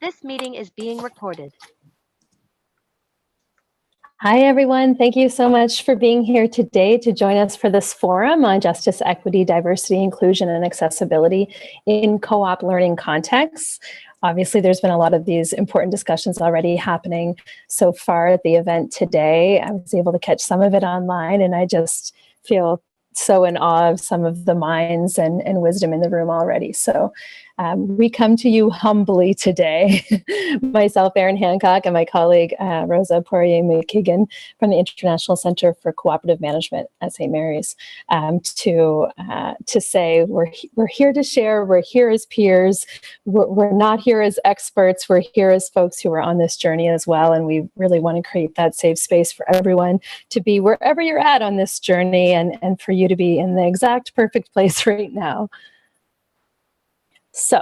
This meeting is being recorded. Hi, everyone. Thank you so much for being here today to join us for this forum on justice, equity, diversity, inclusion, and accessibility in co-op learning contexts. Obviously, there's been a lot of these important discussions already happening so far at the event today. I was able to catch some of it online, and I just feel so in awe of some of the minds and wisdom in the room already. So we come to you humbly today, myself, Erin Hancock, and my colleague, Rosa Poirier-McKeegan from the International Center for Cooperative Management at St. Mary's, to say we're here to share, we're here as peers, we're not here as experts, we're here as folks who are on this journey as well, and we really want to create that safe space for everyone to be wherever you're at on this journey, and for you to be in the exact perfect place right now. So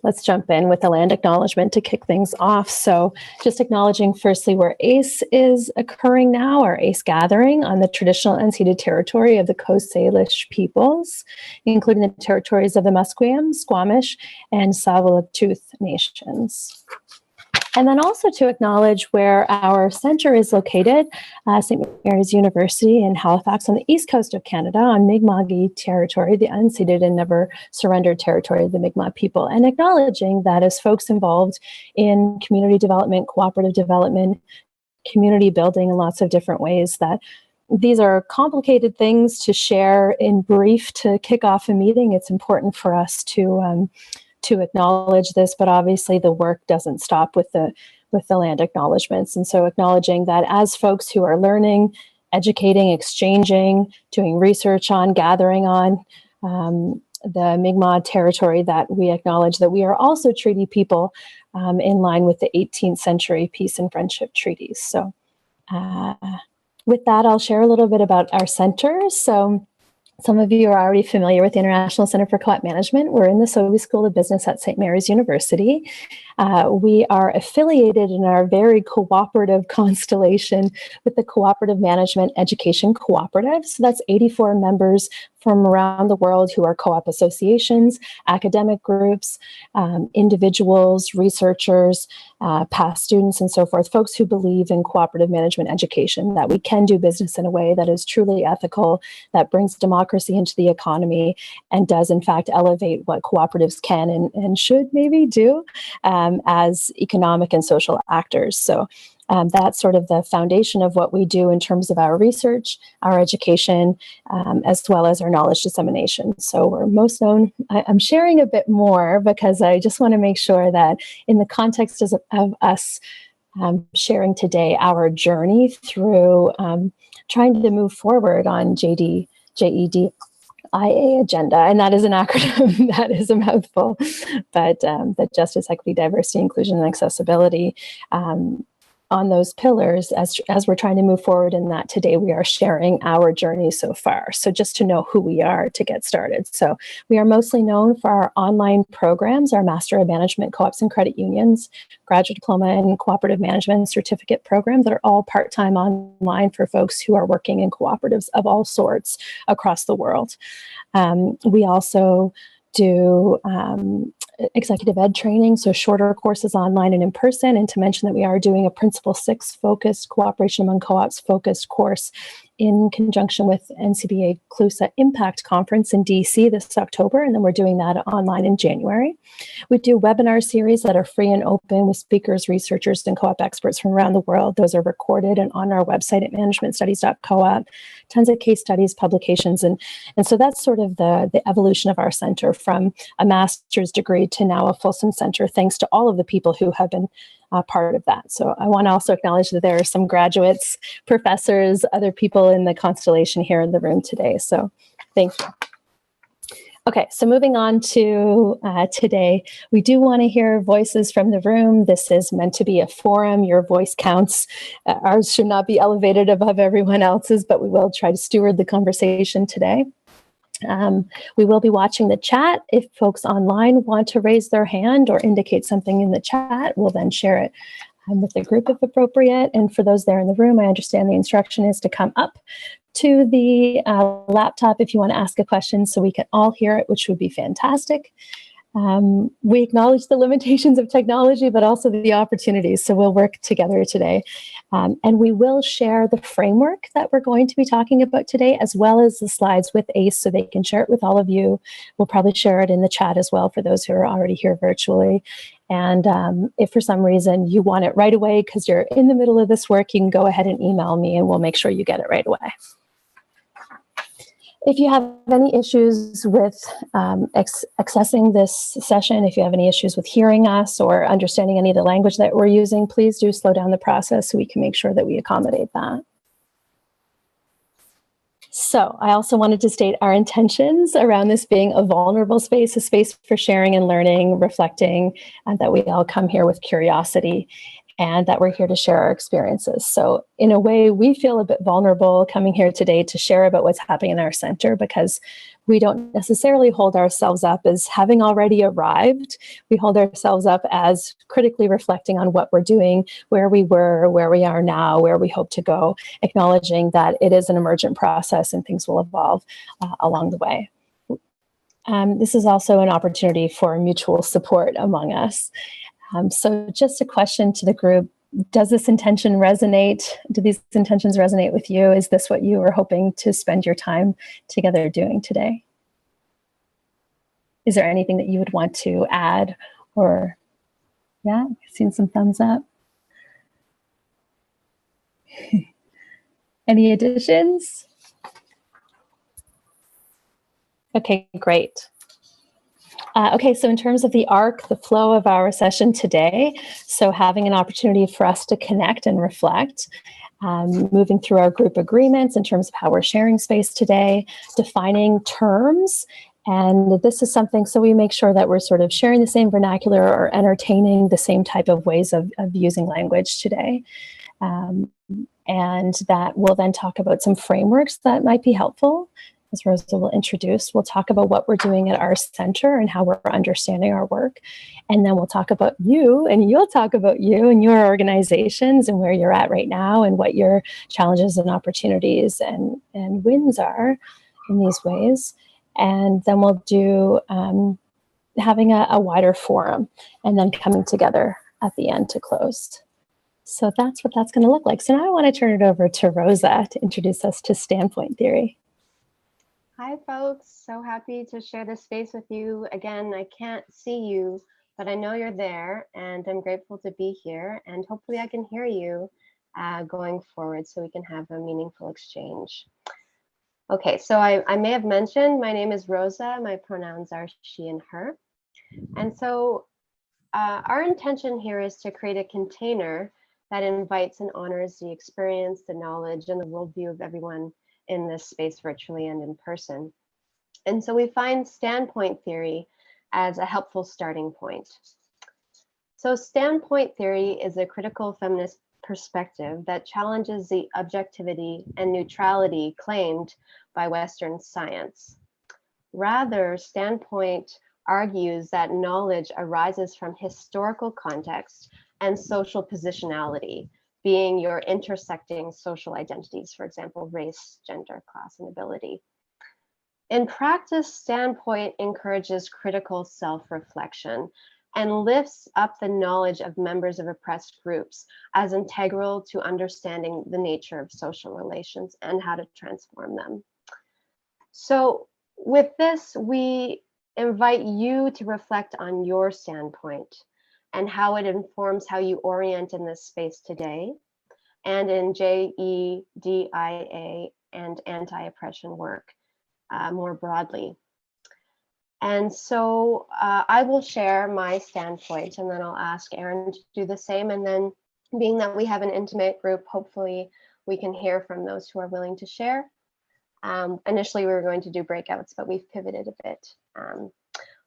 let's jump in with the land acknowledgement to kick things off. So just acknowledging firstly where ACE is occurring now, our ACE gathering on the traditional unceded territory of the Coast Salish peoples, including the territories of the Musqueam, Squamish, and Tsleil-Waututh nations. And then also to acknowledge where our center is located, St. Mary's University in Halifax on the east coast of Canada on Mi'kmaq territory, the unceded and never surrendered territory of the Mi'kmaq people, and acknowledging that as folks involved in community development, cooperative development, community building in lots of different ways, that these are complicated things to share in brief to kick off a meeting. It's important for us to acknowledge this, but obviously the work doesn't stop with the land acknowledgements. And so acknowledging that as folks who are learning, educating, exchanging, doing research on, gathering on the Mi'kmaq territory, that we acknowledge that we are also treaty people in line with the 18th century peace and friendship treaties. So with that, I'll share a little bit about our center. So some of you are already familiar with the International Center for Co-op Management. We're in the Sobey School of Business at St. Mary's University. We are affiliated in our very cooperative constellation with the Cooperative Management Education Cooperative. So that's 84 members from around the world who are co-op associations, academic groups, individuals, researchers, past students, and so forth, folks who believe in cooperative management education, that we can do business in a way that is truly ethical, that brings democracy into the economy, and does in fact elevate what cooperatives can and should maybe do as economic and social actors. So that's sort of the foundation of what we do in terms of our research, our education, as well as our knowledge dissemination. So we're most known, I'm sharing a bit more because I just want to make sure that in the context of us sharing today our journey through trying to move forward on JEDIA agenda, and that is an acronym, that is a mouthful, but the justice, equity, diversity, inclusion, and accessibility, on those pillars, as we're trying to move forward in that today, we are sharing our journey so far. So just to know who we are to get started. So we are mostly known for our online programs, our Master of Management Co-ops and Credit Unions, Graduate Diploma in Cooperative Management Certificate programs that are all part-time online for folks who are working in cooperatives of all sorts across the world. We also do executive ed training, so shorter courses online and in person, and to mention that we are doing a Principle 6 focused cooperation among co-ops focused course in conjunction with NCBA CLUSA Impact Conference in DC this October, and then we're doing that online in January. We do webinar series that are free and open with speakers, researchers, and co-op experts from around the world. Those are recorded and on our website at managementstudies.coop. Tons of case studies, publications, and so that's sort of the evolution of our center from a master's degree to now a Folsom Center, thanks to all of the people who have been part of that. So I want to also acknowledge that there are some graduates, professors, other people in the constellation here in the room today. So thank you. Okay, so moving on to today, we do want to hear voices from the room. This is meant to be a forum. Your voice counts. Ours should not be elevated above everyone else's, but we will try to steward the conversation today. We will be watching the chat. If folks online want to raise their hand or indicate something in the chat, we'll then share it with the group if appropriate. And for those there in the room, I understand the instruction is to come up to the laptop if you want to ask a question so we can all hear it, which would be fantastic. We acknowledge the limitations of technology, but also the opportunities. So we'll work together today. And we will share the framework that we're going to be talking about today, as well as the slides with ACE so they can share it with all of you. We'll probably share it in the chat as well for those who are already here virtually. And if for some reason you want it right away because you're in the middle of this work, you can go ahead and email me and we'll make sure you get it right away. If you have any issues with accessing this session, if you have any issues with hearing us or understanding any of the language that we're using, please do slow down the process so we can make sure that we accommodate that. So I also wanted to state our intentions around this being a vulnerable space, a space for sharing and learning, reflecting, and that we all come here with curiosity and that we're here to share our experiences. So in a way, we feel a bit vulnerable coming here today to share about what's happening in our center because we don't necessarily hold ourselves up as having already arrived. We hold ourselves up as critically reflecting on what we're doing, where we were, where we are now, where we hope to go, acknowledging that it is an emergent process and things will evolve along the way. This is also an opportunity for mutual support among us. So just a question to the group, does this intention resonate? Do these intentions resonate with you? Is this what you were hoping to spend your time together doing today? Is there anything that you would want to add or, yeah, I've seen some thumbs up. Any additions? Okay, great. Okay, so in terms of the arc, the flow of our session today, so having an opportunity for us to connect and reflect, moving through our group agreements in terms of how we're sharing space today, defining terms, and this is something, so we make sure that we're sort of sharing the same vernacular or entertaining the same type of ways of using language today. And that we'll then talk about some frameworks that might be helpful. As Rosa will introduce, we'll talk about what we're doing at our center and how we're understanding our work. And then we'll talk about you, and you'll talk about you and your organizations and where you're at right now and what your challenges and opportunities and wins are in these ways. And then we'll do having a wider forum and then coming together at the end to close. So that's what that's going to look like. So now I want to turn it over to Rosa to introduce us to standpoint theory. Hi, folks. So happy to share this space with you. Again, I can't see you, but I know you're there, and I'm grateful to be here. And hopefully I can hear you going forward so we can have a meaningful exchange. Okay, so I may have mentioned my name is Rosa. My pronouns are she and her. And so our intention here is to create a container that invites and honors the experience, the knowledge, and the worldview of everyone in this space virtually and in person. And so we find standpoint theory as a helpful starting point. So standpoint theory is a critical feminist perspective that challenges the objectivity and neutrality claimed by Western science. Rather, standpoint argues that knowledge arises from historical context and social positionality, being your intersecting social identities, for example, race, gender, class, and ability. In practice, standpoint encourages critical self-reflection and lifts up the knowledge of members of oppressed groups as integral to understanding the nature of social relations and how to transform them. So with this, we invite you to reflect on your standpoint and how it informs how you orient in this space today and in JEDIA and anti-oppression work more broadly. And so I will share my standpoint and then I'll ask Erin to do the same. And then being that we have an intimate group, hopefully we can hear from those who are willing to share. Initially we were going to do breakouts, but we've pivoted a bit.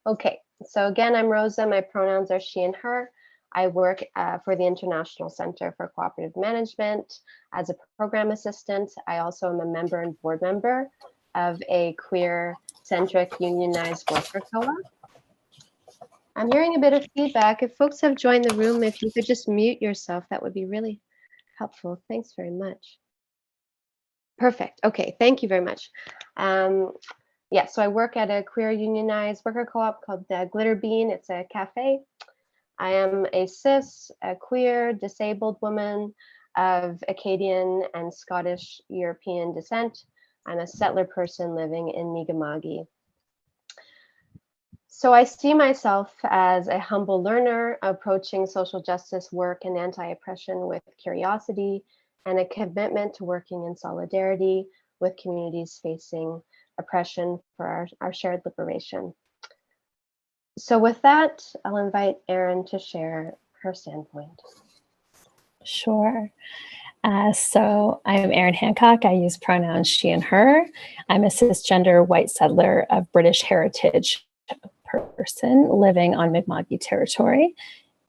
Okay, so again, I'm Rosa. My pronouns are she and her. I work for the International Center for Cooperative Management as a program assistant. I also am a member and board member of a queer-centric unionized worker co-op. I'm hearing a bit of feedback. If folks have joined the room, if you could just mute yourself, that would be really helpful. Thanks very much. Perfect. Okay, thank you very much. yeah, so I work at a queer unionized worker co-op called the Glitter Bean. It's a cafe. I am a cis, a queer, disabled woman of Acadian and Scottish European descent. I'm a settler person living in Mi'kma'ki. So I see myself as a humble learner approaching social justice work and anti-oppression with curiosity and a commitment to working in solidarity with communities facing oppression for our shared liberation. So with that, I'll invite Erin to share her standpoint. Sure. So I'm Erin Hancock. I use pronouns she and her. I'm a cisgender white settler of British heritage person living on Mi'kma'ki territory.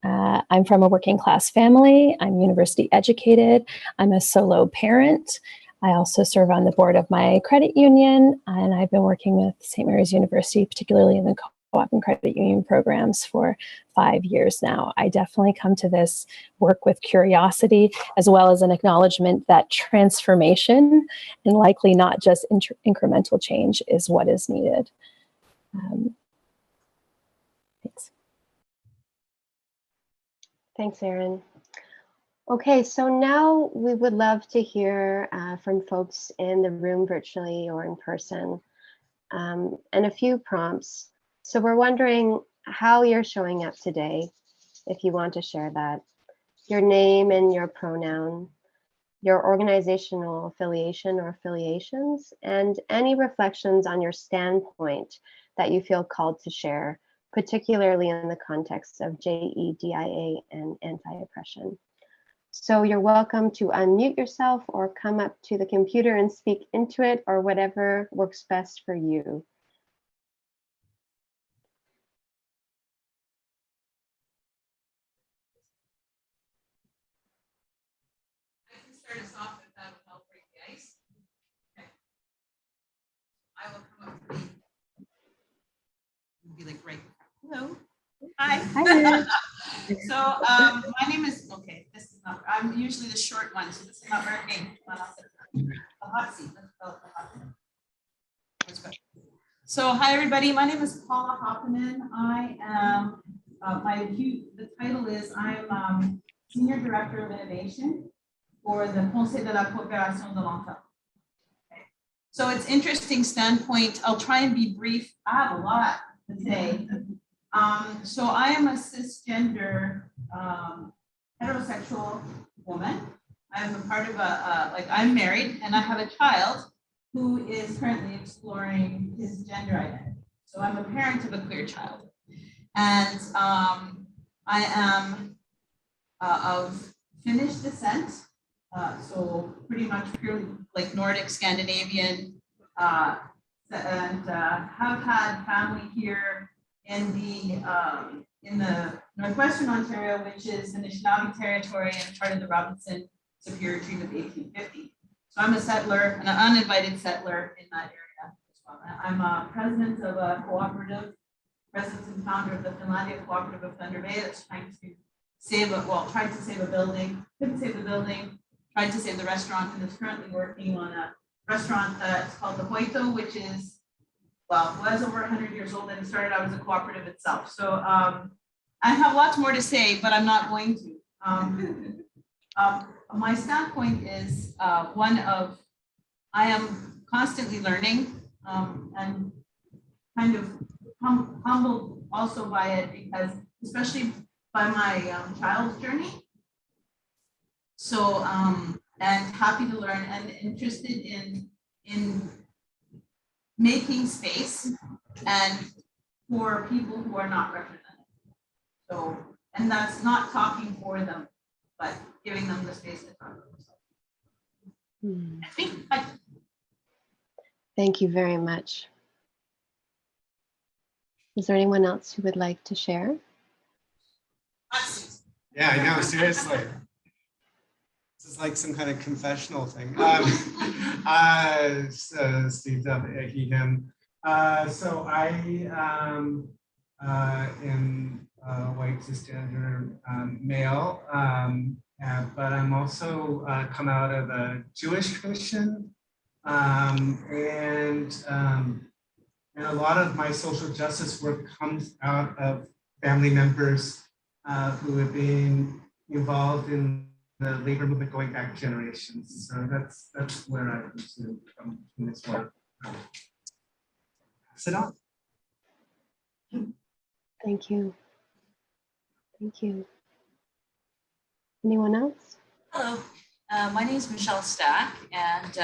I'm from a working class family. I'm university educated. I'm a solo parent. I also serve on the board of my credit union, and I've been working with St. Mary's University, particularly in the co-op and credit union programs for 5 years now. I definitely come to this work with curiosity, as well as an acknowledgement that transformation, and likely not just incremental change, is what is needed. Thanks. Thanks, Erin. Okay, so now we would love to hear from folks in the room virtually or in person, and a few prompts. So we're wondering how you're showing up today, if you want to share that, your name and your pronoun, your organizational affiliation or affiliations, and any reflections on your standpoint that you feel called to share, particularly in the context of JEDIA and anti-oppression. So you're welcome to unmute yourself or come up to the computer and speak into it, or whatever works best for you. I can start us off if that will help break the ice. Okay. I will come up to be like, right. Hello. Hi. Hi. So my name is, okay, this is not, I'm usually the short one, so this is not working. A hot seat. Let's go with the hot seat. That's good. So hi everybody, my name is Paula Hoppeman. I am, the title is I'm Senior Director of Innovation for the Conseil de la Coopération de l'Enfant. Okay. So it's interesting standpoint. I'll try and be brief. I have a lot to say. So I am a cisgender heterosexual woman. I'm a part of I'm married and I have a child who is currently exploring his gender identity. So I'm a parent of a queer child. And I am of Finnish descent. So pretty much purely like Nordic, Scandinavian, and have had family here in the Northwestern Ontario, which is the Anishinaabe territory and part of the Robinson Superior Treaty of 1850. So I'm a settler, an uninvited settler in that area as well. I'm a president of a cooperative, president and founder of the Finlandia Cooperative of Thunder Bay that's trying to save tried to save a building, couldn't save the building, tried to save the restaurant, and is currently working on a restaurant that's called the Hoito, which is, well, was over 100 years old and it started out as a cooperative itself. So I have lots more to say, but I'm not going to. My standpoint is one of, I am constantly learning and kind of humbled also by it, because especially by my child's journey. So, and happy to learn and interested in making space and for people who are not represented. So, and that's not talking for them, but giving them the space to talk for themselves. Thank you very much. Is there anyone else who would like to share? Yeah, I know, seriously. This is like some kind of confessional thing. So Steve, he, him. So I am a white cisgender male, but I'm also come out of a Jewish Christian, and And a lot of my social justice work comes out of family members who have been involved in the labor movement going back generations. So that's where I pursue from this work. Sit on. Thank you. Thank you. Anyone else? Hello, my name is Michelle Stack, and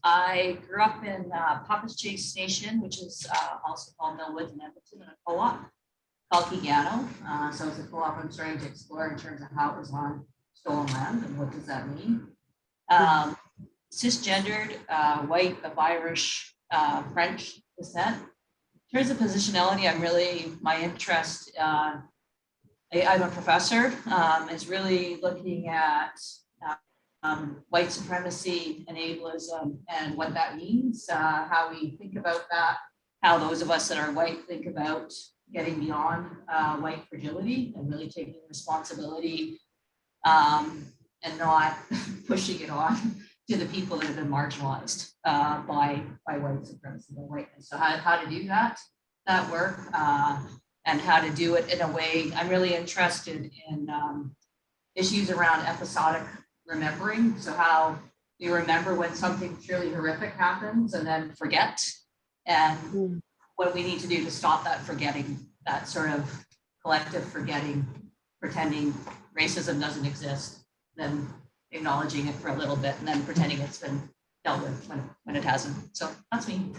I grew up in Papa's Chase Nation, which is also called Millwood in Edmonton, in a co-op called Kigano. So it's a co-op I'm starting to explore in terms of how it was on stolen land and what does that mean. Cisgendered, white, of Irish, French descent. In terms of positionality, my interest, I'm a professor, is really looking at white supremacy and ableism and what that means, how we think about that, how those of us that are white think about getting beyond white fragility and really taking responsibility and not pushing it on to the people that have been marginalized by white supremacy, by whiteness. So how to do that work and how to do it in a way. I'm really interested in issues around episodic remembering. So how we remember when something truly horrific happens and then forget, and what we need to do to stop that forgetting, that sort of collective forgetting, pretending racism doesn't exist, then acknowledging it for a little bit and then pretending it's been dealt with when it hasn't. So that's me.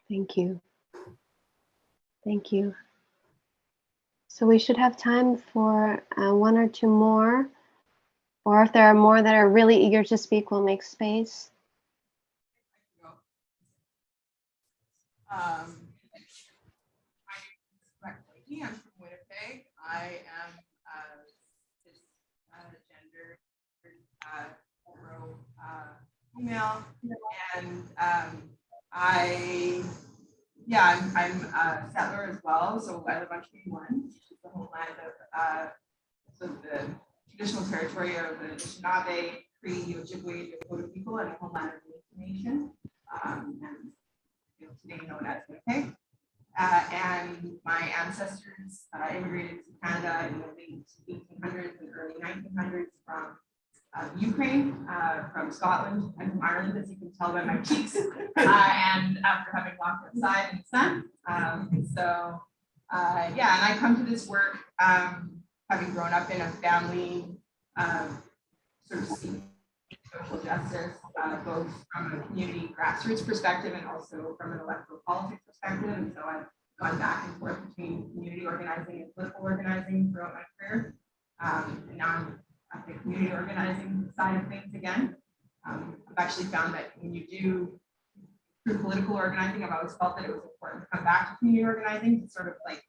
Thank you. Thank you. So we should have time for one or two more, or if there are more that are really eager to speak, we'll make space. I'm from Winnipeg. I am gender hetero female, and I'm a settler as well. So I live on Treaty 1, which is the homeland of the traditional territory of the Anishinaabe, Cree, Ojibwe, Dakota people, and the homeland of the Métis Nation, and today known as Winnipeg. And my ancestors immigrated to Canada in the late 1800s and early 1900s from Ukraine, from Scotland, and from Ireland, as you can tell by my cheeks, and after having walked outside in the sun. And I come to this work having grown up in a family sort of seeking social justice, both from a community grassroots perspective and also from an electoral politics perspective. And so I've gone back and forth between community organizing and political organizing throughout my career. And now I'm at the community organizing side of things again. I've actually found that when you do through political organizing, I've always felt that it was important to come back to community organizing to sort of like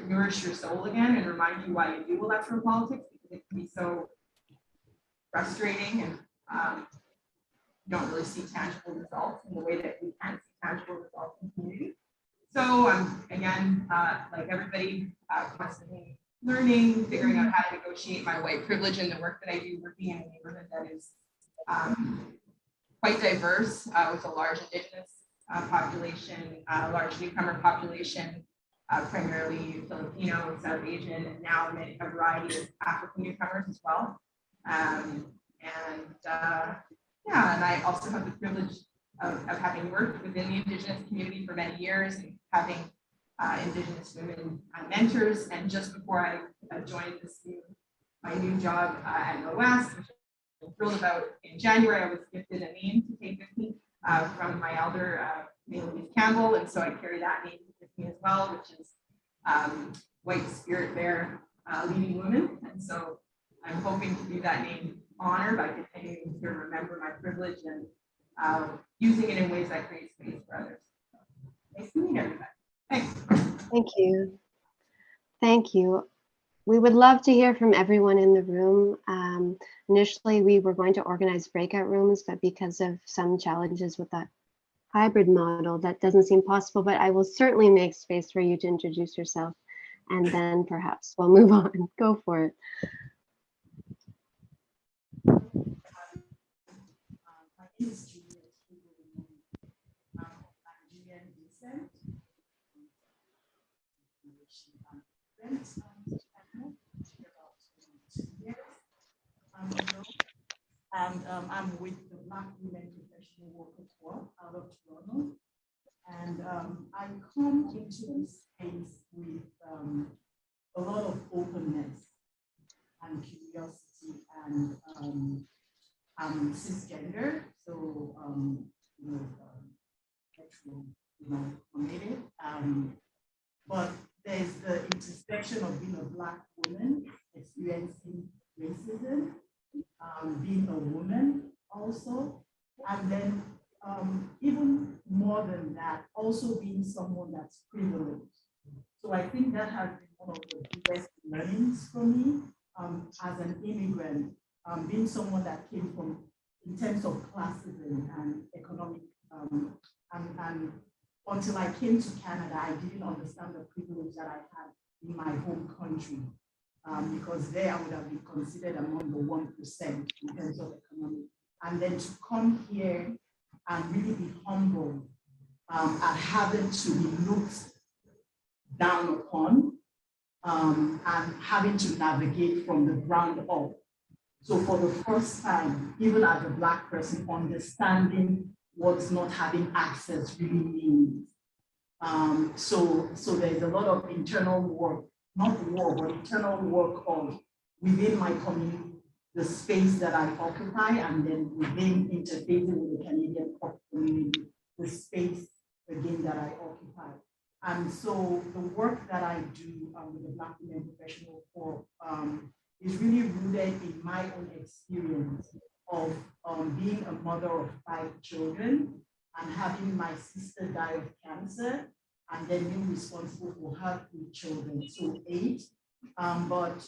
nourish your soul again and remind you why you do electoral politics, because it can be so frustrating and you don't really see tangible results in the way that we can see tangible results in community. So I'm again, like everybody, constantly learning, figuring out how to negotiate my white privilege in the work that I do, working in a neighborhood that is quite diverse, with a large Indigenous population, a large newcomer population, primarily Filipino, South Asian, and now a variety of African newcomers as well. And I also have the privilege of having worked within the Indigenous community for many years and having Indigenous women mentors. And just before I joined my new job at NOS, which I'm thrilled about, in January, I was gifted a name to take with me from my elder, Louise Campbell. And so I carry that name with me as well, which is White Spirit Bear Leading Women. And so I'm hoping to do that name honor by continuing to remember my privilege and using it in ways that create space for others. Nice to meet everybody. Thanks. Thank you. Thank you. We would love to hear from everyone in the room. Initially, we were going to organize breakout rooms, but because of some challenges with that hybrid model, that doesn't seem possible, but I will certainly make space for you to introduce yourself, and then perhaps we'll move on. Go for it. about 2 years ago. And I'm with the Black Women Professional Worker Corps out of Toronto. And I come into this space with a lot of openness and curiosity, and I'm cisgender, so committed. But there's the intersection of being a Black woman, experiencing racism, being a woman also, and then even more than that, also being someone that's privileged. So I think that has been one of the biggest learnings for me as an immigrant, being someone that came from, in terms of classism and economic, and until I came to Canada, I didn't understand the privilege that I had in my home country, because there I would have been considered among the 1% in terms of economic. And then to come here and really be humble at having to be looked down upon, and having to navigate from the ground up. So for the first time, even as a Black person, understanding what not having access really means. So there's a lot of internal work, not war, but internal work of within my community, the space that I occupy, and then within interfacing with the Canadian community, the space again that I occupy. And so the work that I do with the Black Women Professional Corps is really rooted in my own experience of being a mother of 5 children and having my sister die of cancer, and then being responsible for her 3 children, so 8. But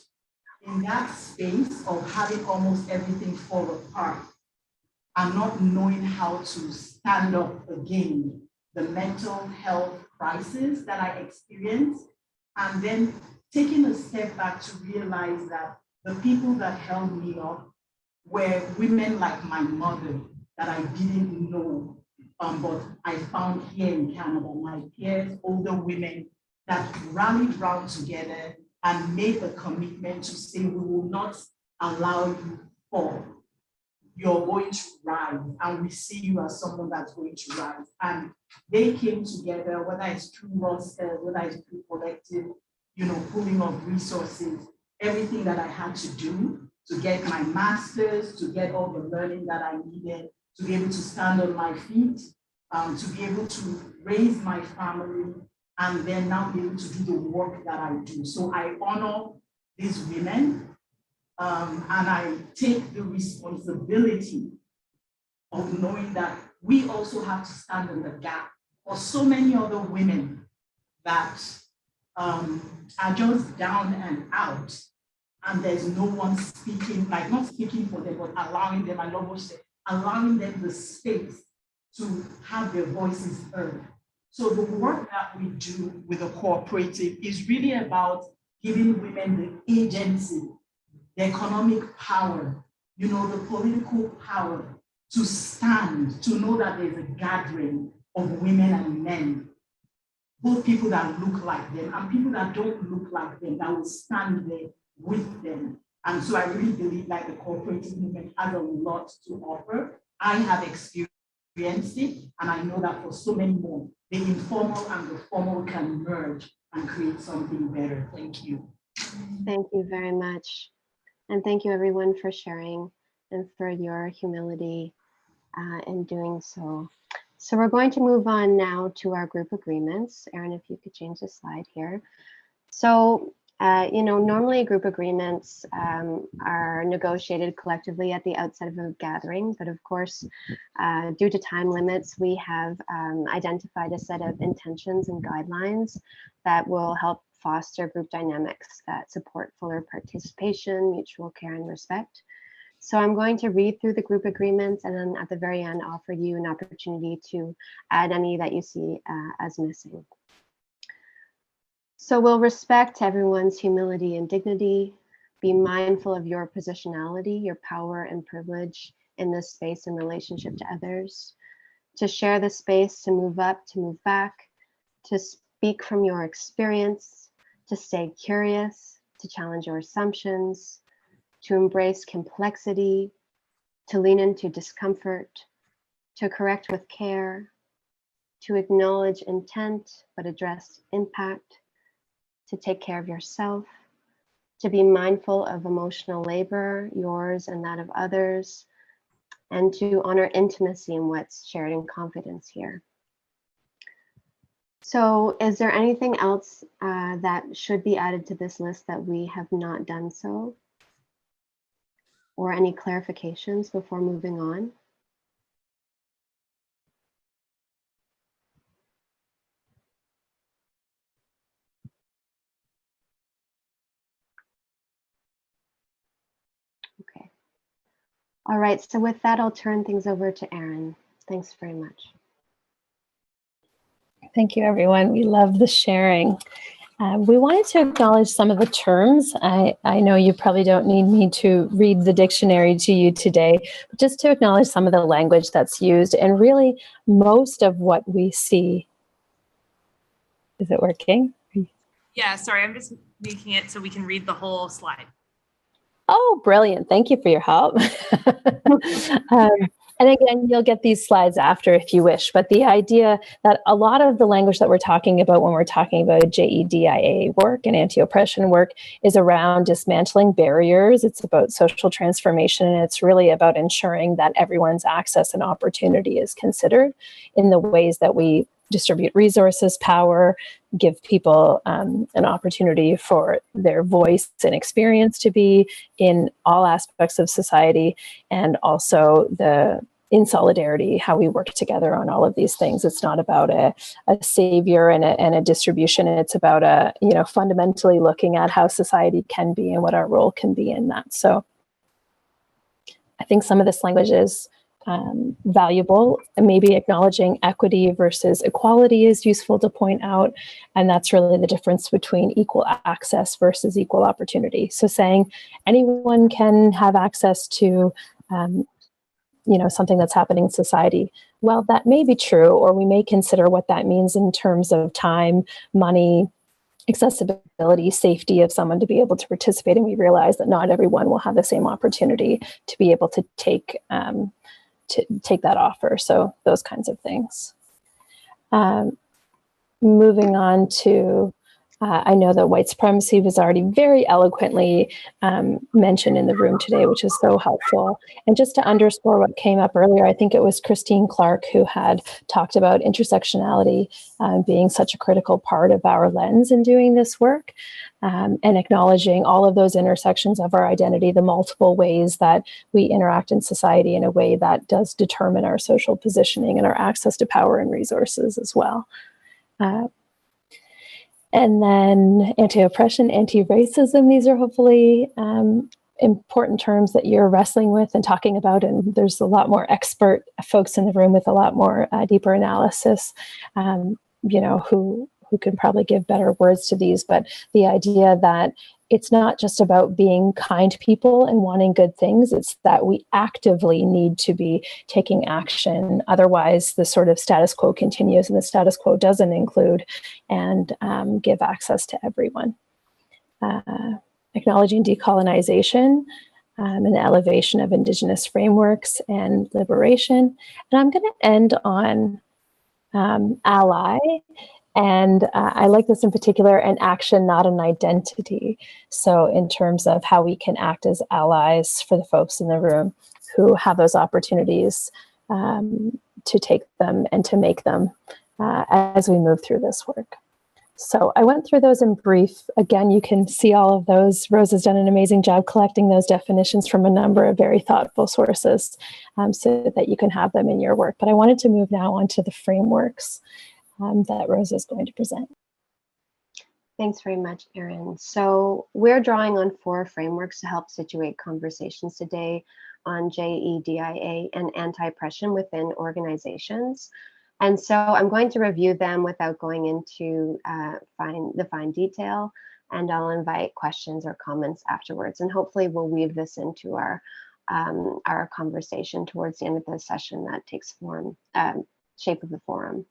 in that space of having almost everything fall apart and not knowing how to stand up again, the mental health crisis that I experienced, and then taking a step back to realize that the people that held me up were women like my mother that I didn't know, but I found here in Canada, my peers, older women that rallied round together and made a commitment to say, we will not allow you to fall. You're going to rise, and we see you as someone that's going to rise. And they came together, whether it's through roster, whether it's through collective, pooling of resources, everything that I had to do to get my master's, to get all the learning that I needed, to be able to stand on my feet, to be able to raise my family, and then now be able to do the work that I do. So I honor these women, and I take the responsibility of knowing that we also have to stand in the gap for so many other women that are just down and out, and there's no one speaking, like not speaking for them, but allowing them, I love what you said, allowing them the space to have their voices heard. So the work that we do with the cooperative is really about giving women the agency, the economic power, the political power to stand, to know that there's a gathering of women and men, both people that look like them and people that don't look like them, that will stand there with them. And so I really believe like the cooperative movement has a lot to offer. I have experienced it, and I know that for so many more, the informal and the formal can merge and create something better. Thank you. Thank you very much. And thank you everyone for sharing and for your humility in doing so. So we're going to move on now to our group agreements. Erin, if you could change the slide here. So, normally group agreements are negotiated collectively at the outset of a gathering, but of course, due to time limits, we have identified a set of intentions and guidelines that will help foster group dynamics that support fuller participation, mutual care, and respect. So I'm going to read through the group agreements, and then at the very end, offer you an opportunity to add any that you see as missing. So we'll respect everyone's humility and dignity, be mindful of your positionality, your power and privilege in this space in relationship to others, to share the space, to move up, to move back, to speak from your experience, to stay curious, to challenge your assumptions, to embrace complexity, to lean into discomfort, to correct with care, to acknowledge intent but address impact, to take care of yourself, to be mindful of emotional labor, yours and that of others, and to honor intimacy in what's shared in confidence here. So is there anything else that should be added to this list that we have not done so? Or any clarifications before moving on? Okay. All right, so with that, I'll turn things over to Erin. Thanks very much. Thank you, everyone. We love the sharing. We wanted to acknowledge some of the terms. I know you probably don't need me to read the dictionary to you today, but just to acknowledge some of the language that's used, and really most of what we see. Is it working? Yeah, sorry, I'm just making it so we can read the whole slide. Oh, brilliant. Thank you for your help. And again, you'll get these slides after if you wish, but the idea that a lot of the language that we're talking about when we're talking about JEDIA work and anti-oppression work is around dismantling barriers. It's about social transformation, and it's really about ensuring that everyone's access and opportunity is considered in the ways that we distribute resources, power, give people an opportunity for their voice and experience to be in all aspects of society, and also in solidarity, how we work together on all of these things. It's not about a savior and a distribution. It's about fundamentally looking at how society can be and what our role can be in that. So I think some of this language is valuable, and maybe acknowledging equity versus equality is useful to point out. And that's really the difference between equal access versus equal opportunity. So saying anyone can have access to something that's happening in society. Well, that may be true, or we may consider what that means in terms of time, money, accessibility, safety of someone to be able to participate. And we realize that not everyone will have the same opportunity to be able to take that offer. So those kinds of things. Moving on to, I know that white supremacy was already very eloquently mentioned in the room today, which is so helpful. And just to underscore what came up earlier, I think it was Christine Clark who had talked about intersectionality being such a critical part of our lens in doing this work, and acknowledging all of those intersections of our identity, the multiple ways that we interact in society in a way that does determine our social positioning and our access to power and resources as well. And then anti-oppression, anti-racism, these are hopefully important terms that you're wrestling with and talking about. And there's a lot more expert folks in the room with a lot more deeper analysis, who can probably give better words to these. But the idea that it's not just about being kind to people and wanting good things, it's that we actively need to be taking action. Otherwise, the sort of status quo continues, and the status quo doesn't include and give access to everyone. Acknowledging decolonization and the elevation of Indigenous frameworks and liberation. And I'm going to end on ally. And I like this in particular, an action, not an identity. So in terms of how we can act as allies for the folks in the room who have those opportunities to take them and to make them as we move through this work. So I went through those in brief. Again, you can see all of those. Rose has done an amazing job collecting those definitions from a number of very thoughtful sources so that you can have them in your work. But I wanted to move now on to the frameworks that Rose is going to present. Thanks very much, Erin. So we're drawing on 4 frameworks to help situate conversations today on JEDIA and anti-oppression within organizations. And so I'm going to review them without going into fine detail, and I'll invite questions or comments afterwards. And hopefully we'll weave this into our conversation towards the end of the session that takes form, shape of the forum.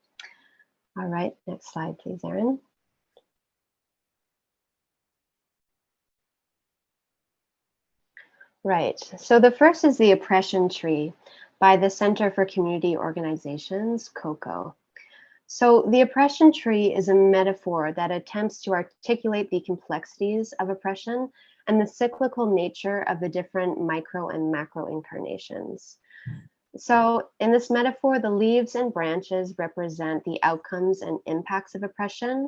All right, next slide, please, Erin. Right. So the first is the oppression tree by the Center for Community Organizations, COCO. So the oppression tree is a metaphor that attempts to articulate the complexities of oppression and the cyclical nature of the different micro and macro incarnations. So in this metaphor, the leaves and branches represent the outcomes and impacts of oppression,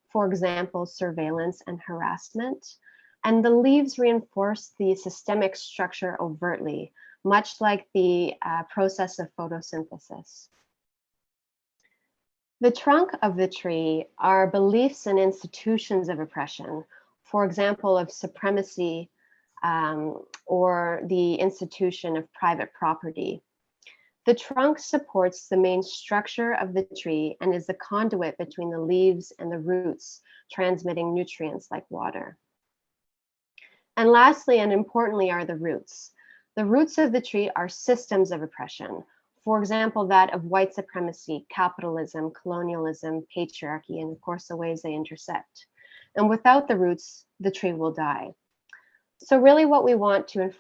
for example, surveillance and harassment. And the leaves reinforce the systemic structure overtly, much like the process of photosynthesis. The trunk of the tree are beliefs and institutions of oppression, for example, of supremacy or the institution of private property. The trunk supports the main structure of the tree and is the conduit between the leaves and the roots, transmitting nutrients like water. And lastly, and importantly, are the roots. The roots of the tree are systems of oppression. For example, that of white supremacy, capitalism, colonialism, patriarchy, and of course, the ways they intersect. And without the roots, the tree will die. So really what we want to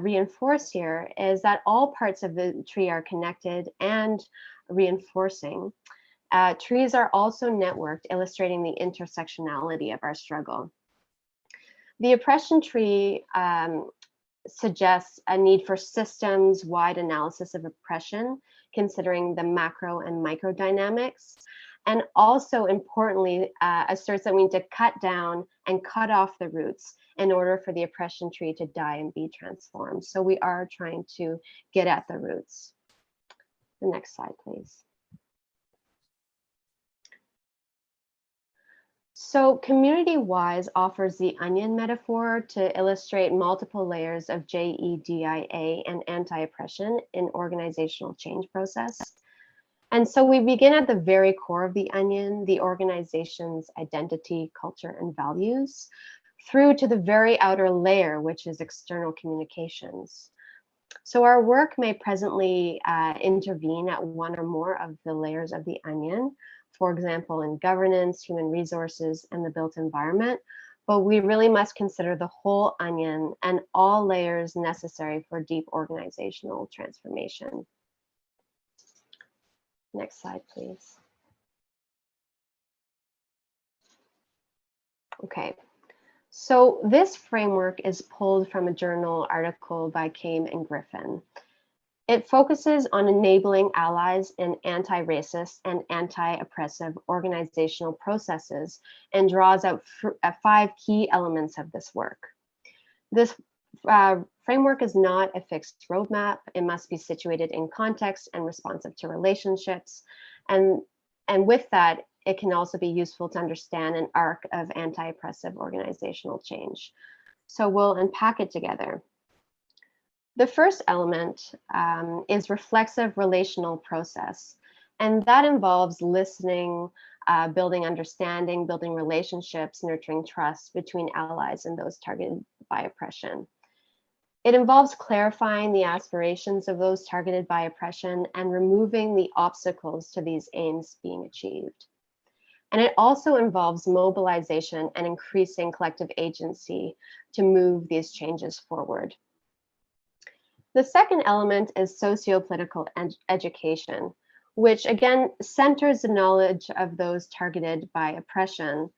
reinforce here is that all parts of the tree are connected and reinforcing. Trees are also networked, illustrating the intersectionality of our struggle. The oppression tree suggests a need for systems-wide analysis of oppression, considering the macro and micro dynamics, and also importantly asserts that we need to cut down and cut off the roots in order for the oppression tree to die and be transformed. So we are trying to get at the roots. The next slide, please. So Community-Wise offers the onion metaphor to illustrate multiple layers of JEDIA and anti-oppression in organizational change process. And so we begin at the very core of the onion, the organization's identity, culture, and values, through to the very outer layer, which is external communications. So our work may presently intervene at one or more of the layers of the onion, for example, in governance, human resources, and the built environment, but we really must consider the whole onion and all layers necessary for deep organizational transformation. Next slide, please. Okay, so this framework is pulled from a journal article by Kame and Griffin. It focuses on enabling allies in anti-racist and anti-oppressive organizational processes and draws out 5 key elements of this work. This framework is not a fixed roadmap. It must be situated in context and responsive to relationships. And with that, it can also be useful to understand an arc of anti-oppressive organizational change. So we'll unpack it together. The first element is reflexive relational process, and that involves listening, building understanding, building relationships, nurturing trust between allies and those targeted by oppression. It involves clarifying the aspirations of those targeted by oppression and removing the obstacles to these aims being achieved. And it also involves mobilization and increasing collective agency to move these changes forward. The second element is socio-political education, which again centers the knowledge of those targeted by oppression.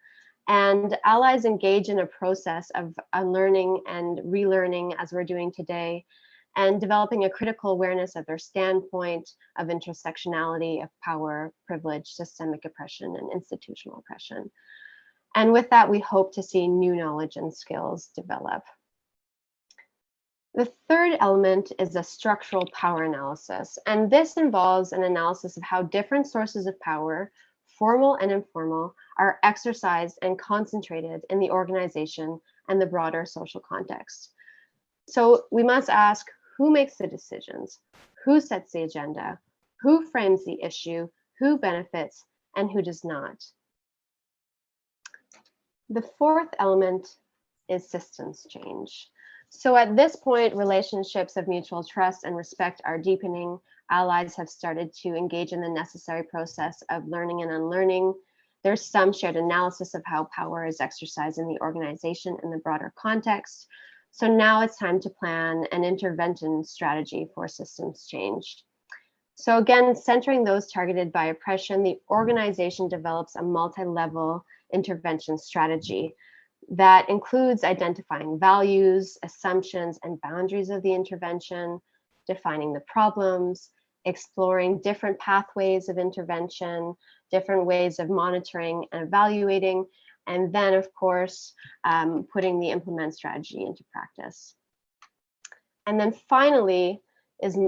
And allies engage in a process of unlearning and relearning, as we're doing today, and developing a critical awareness of their standpoint, of intersectionality, of power, privilege, systemic oppression, and institutional oppression. And with that, we hope to see new knowledge and skills develop. The third element is a structural power analysis, and this involves an analysis of how different sources of power, formal and informal, are exercised and concentrated in the organization and the broader social context. So we must ask, who makes the decisions? Who sets the agenda? Who frames the issue? Who benefits and who does not? The fourth element is systems change. So at this point, relationships of mutual trust and respect are deepening. Allies have started to engage in the necessary process of learning and unlearning. There's some shared analysis of how power is exercised in the organization in the broader context. So now it's time to plan an intervention strategy for systems change. So again, centering those targeted by oppression, the organization develops a multi-level intervention strategy that includes identifying values, assumptions, and boundaries of the intervention, defining the problems, exploring different pathways of intervention, different ways of monitoring and evaluating, and then, of course, putting the implement strategy into practice. And then finally is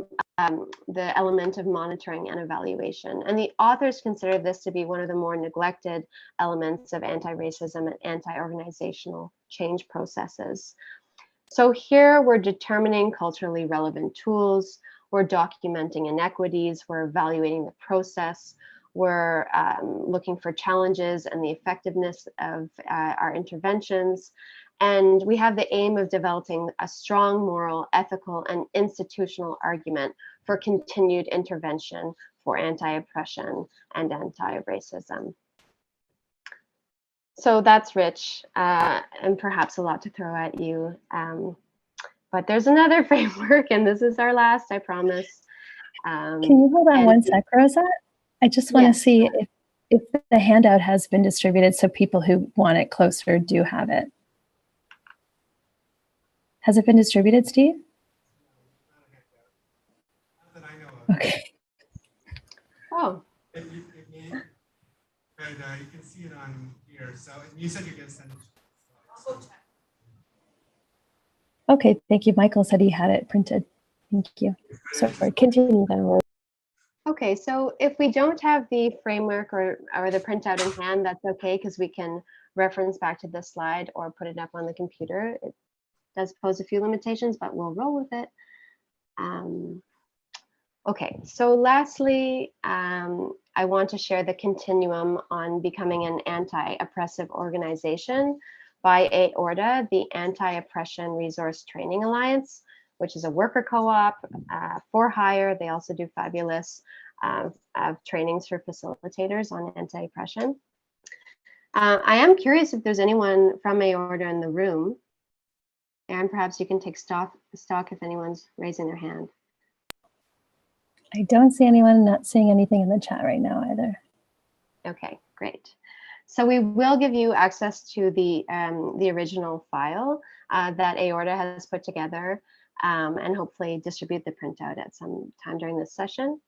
the element of monitoring and evaluation. And the authors consider this to be one of the more neglected elements of anti-racism and anti-organizational change processes. So here we're determining culturally relevant tools, we're documenting inequities, we're evaluating the process, we're looking for challenges and the effectiveness of our interventions. And we have the aim of developing a strong moral, ethical, and institutional argument for continued intervention for anti-oppression and anti-racism. So that's rich and perhaps a lot to throw at you. But there's another framework, and this is our last, I promise. Can you hold on one sec, Rosa? I just want to see if the handout has been distributed so people who want it closer do have it. Has it been distributed, Steve? Not that I know of. Okay. Oh. But you can see it on here. So you said you're going to send it. Okay, thank you. Michael said he had it printed. Thank you. Sorry, continue then, Rose. Okay, so if we don't have the framework or the printout in hand, that's okay, because we can reference back to this slide or put it up on the computer. It does pose a few limitations, but we'll roll with it. Okay, so lastly, I want to share the continuum on becoming an anti-oppressive organization by AORDA, the Anti-Oppression Resource Training Alliance, which is a worker co-op for hire. They also do fabulous trainings for facilitators on anti-oppression. I am curious if there's anyone from AORDA in the room. Aaron, perhaps you can take stock if anyone's raising their hand. I don't see anyone, not seeing anything in the chat right now either. Okay, great. So we will give you access to the original file that AORDA has put together and hopefully distribute the printout at some time during this session.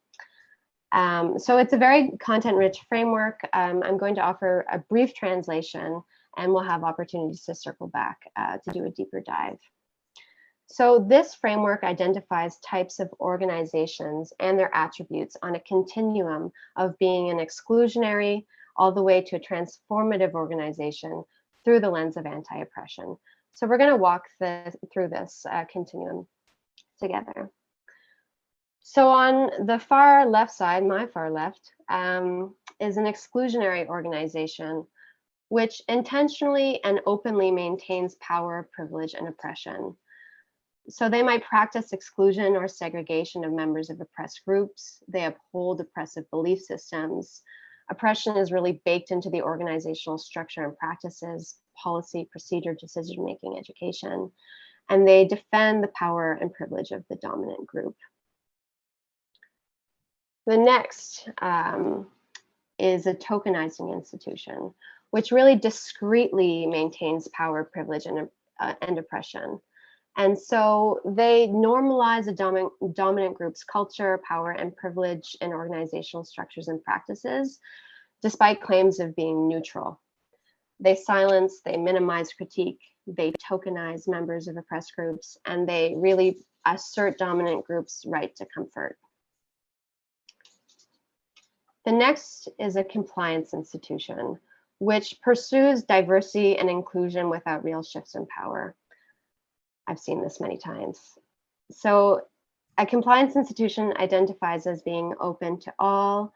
So it's a very content-rich framework. I'm going to offer a brief translation and we'll have opportunities to circle back to do a deeper dive. So this framework identifies types of organizations and their attributes on a continuum of being an exclusionary all the way to a transformative organization through the lens of anti-oppression. So we're going to walk through this continuum together. So on the far left side, my far left, is an exclusionary organization which intentionally and openly maintains power, privilege, and oppression. So they might practice exclusion or segregation of members of oppressed groups. They uphold oppressive belief systems. Oppression is really baked into the organizational structure and practices, policy, procedure, decision-making, education, and they defend the power and privilege of the dominant group. The next is a tokenizing institution, which really discreetly maintains power, privilege, and oppression. And so they normalize a dominant group's culture, power, and privilege in organizational structures and practices, despite claims of being neutral. They silence, they minimize critique, they tokenize members of oppressed groups, and they really assert dominant groups' right to comfort. The next is a compliance institution, which pursues diversity and inclusion without real shifts in power. I've seen this many times. So a compliance institution identifies as being open to all.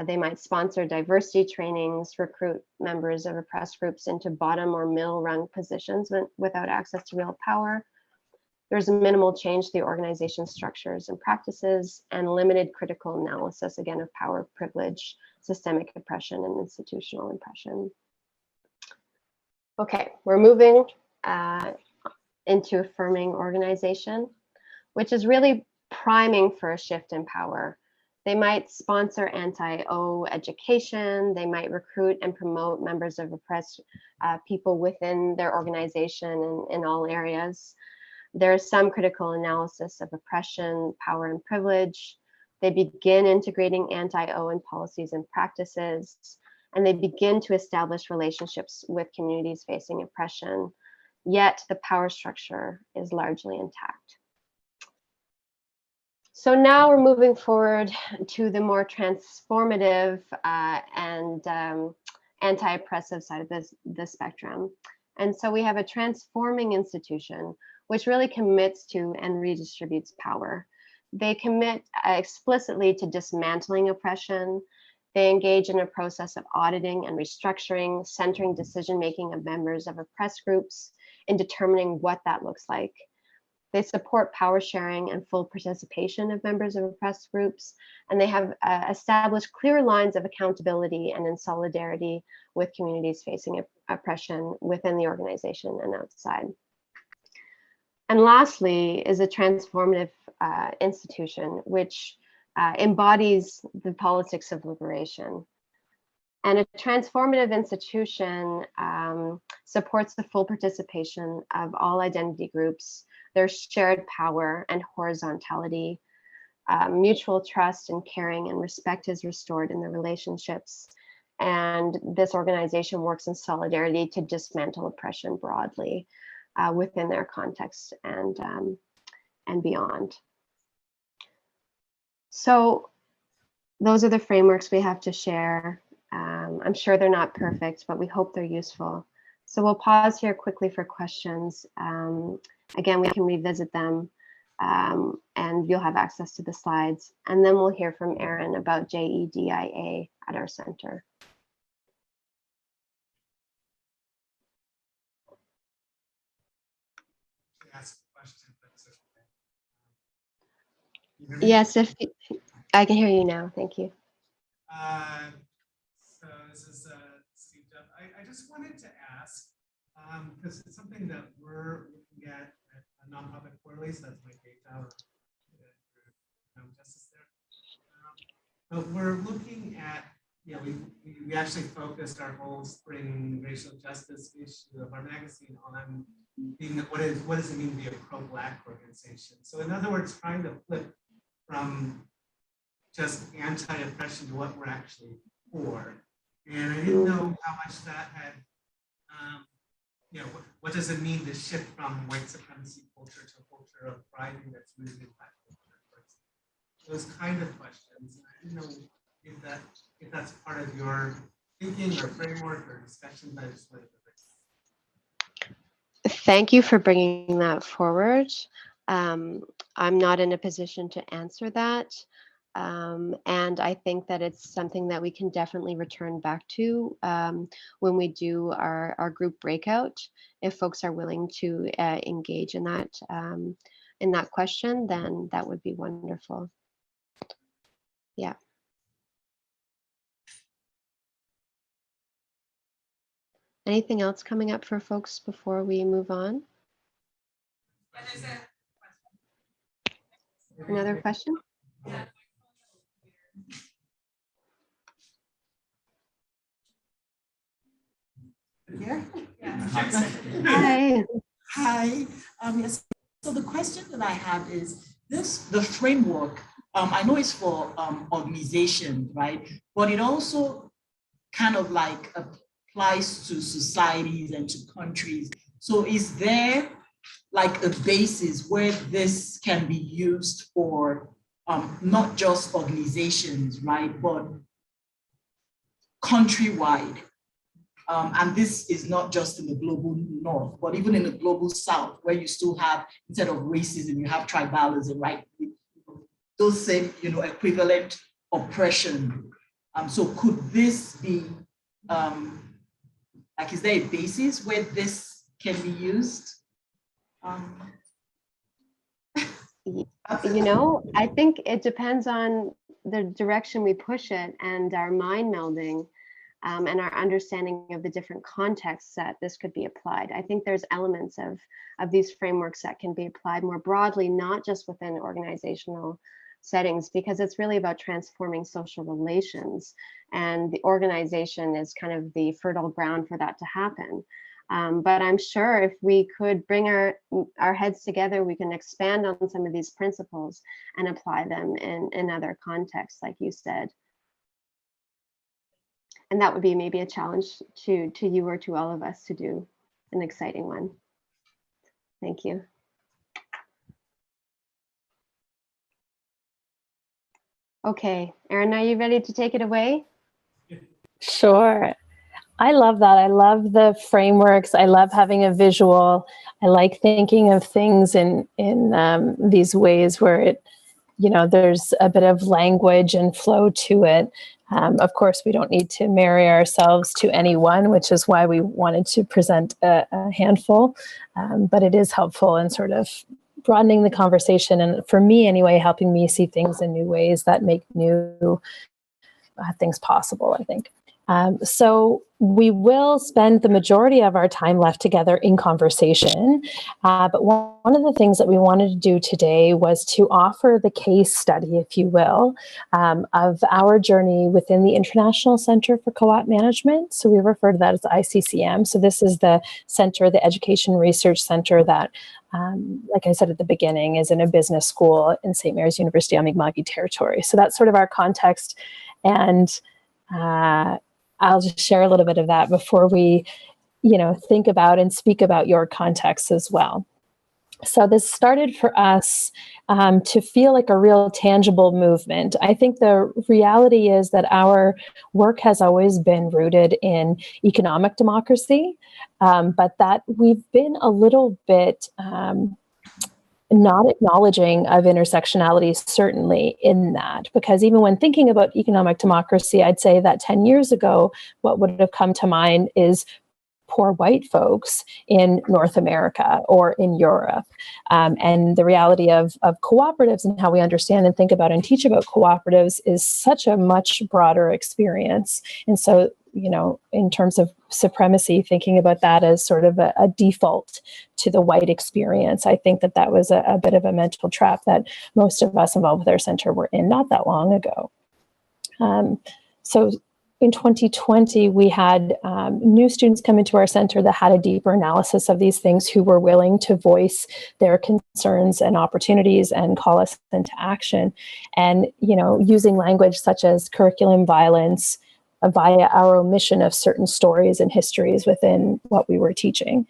They might sponsor diversity trainings, recruit members of oppressed groups into bottom or middle rung positions without access to real power. There's minimal change to the organization structures and practices, and limited critical analysis, again, of power, privilege, systemic oppression, and institutional oppression. Okay, we're moving into affirming organization, which is really priming for a shift in power. They might sponsor anti-O education. They might recruit and promote members of oppressed people within their organization in all areas. There's some critical analysis of oppression, power, and privilege. They begin integrating anti-O in policies and practices, and they begin to establish relationships with communities facing oppression, yet the power structure is largely intact. So now we're moving forward to the more transformative and anti-oppressive side of the spectrum. And so we have a transforming institution, which really commits to and redistributes power. They commit explicitly to dismantling oppression. They engage in a process of auditing and restructuring, centering decision-making of members of oppressed groups in determining what that looks like. They support power sharing and full participation of members of oppressed groups, and they have established clear lines of accountability and in solidarity with communities facing oppression within the organization and outside. And lastly is a transformative institution, which embodies the politics of liberation. And a transformative institution supports the full participation of all identity groups, their shared power and horizontality, mutual trust and caring and respect is restored in the relationships. And this organization works in solidarity to dismantle oppression broadly within their context and beyond. So those are the frameworks we have to share. I'm sure they're not perfect, but we hope they're useful. So we'll pause here quickly for questions. Again, we can revisit them and you'll have access to the slides. And then we'll hear from Erin about JEDIA at our center. Ask a question, if that's okay. You hear me? Yes, if I can hear you now. Thank you. So this is Steve Duff. I just wanted to ask, because it's something that we're looking at nonprofit quarterlies, that's my data, justice there. But we're looking at, we actually focused our whole spring racial justice issue of our magazine on being what does it mean to be a pro-Black organization? So in other words, trying to flip from just anti-oppression to what we're actually for. And I didn't know how much that had, what does it mean to shift from white supremacy culture to a culture of thriving that's rooted in Black culture? Those kind of questions. And I didn't know if that's part of your thinking or framework or discussion, but I just wanted to raise. Thank you for bringing that forward. I'm not in a position to answer that. And I think that it's something that we can definitely return back to when we do our group breakout. If folks are willing to engage in that question, then that would be wonderful. Yeah. Anything else coming up for folks before we move on? Another question? Yeah. Here? Hi. Hi. Yes. So the question that I have is the framework. I know it's for organization, right? But it also kind of like applies to societies and to countries. So is there like a basis where this can be used for not just organizations, right, but countrywide? And this is not just in the global north, but even in the global south, where you still have, instead of racism, you have tribalism, right? Those same, equivalent oppression. So could this be, is there a basis where this can be used? I think it depends on the direction we push it and our mind melding. and our understanding of the different contexts that this could be applied. I think there's elements of these frameworks that can be applied more broadly, not just within organizational settings, because it's really about transforming social relations, and the organization is kind of the fertile ground for that to happen. But I'm sure if we could bring our heads together, we can expand on some of these principles and apply them in other contexts, like you said. And that would be maybe a challenge to you or to all of us to do, an exciting one. Thank you. Okay, Erin, are you ready to take it away? Sure. I love that. I love the frameworks. I love having a visual. I like thinking of things in these ways where it, there's a bit of language and flow to it. Of course, we don't need to marry ourselves to anyone, which is why we wanted to present a handful. But it is helpful in sort of broadening the conversation, and for me anyway, helping me see things in new ways that make new things possible, I think. So we will spend the majority of our time left together in conversation. But one of the things that we wanted to do today was to offer the case study, if you will, of our journey within the International Center for Co-op Management. So we refer to that as ICCM. So this is the center, the Education Research Center that, like I said at the beginning, is in a business school in St. Mary's University on Mi'kmaq territory. So that's sort of our context. And I'll just share a little bit of that before we, think about and speak about your context as well. So this started for us to feel like a real tangible movement. I think the reality is that our work has always been rooted in economic democracy, but that we've been a little bit not acknowledging of intersectionality, certainly in that, because even when thinking about economic democracy, I'd say that 10 years ago, what would have come to mind is poor white folks in North America or in Europe. And the reality of cooperatives and how we understand and think about and teach about cooperatives is such a much broader experience. And so, in terms of supremacy, thinking about that as sort of a default to the white experience, I think that was a bit of a mental trap that most of us involved with our center were in not that long ago. So in 2020, we had new students come into our center that had a deeper analysis of these things, who were willing to voice their concerns and opportunities and call us into action. And, using language such as curriculum violence via our omission of certain stories and histories within what we were teaching.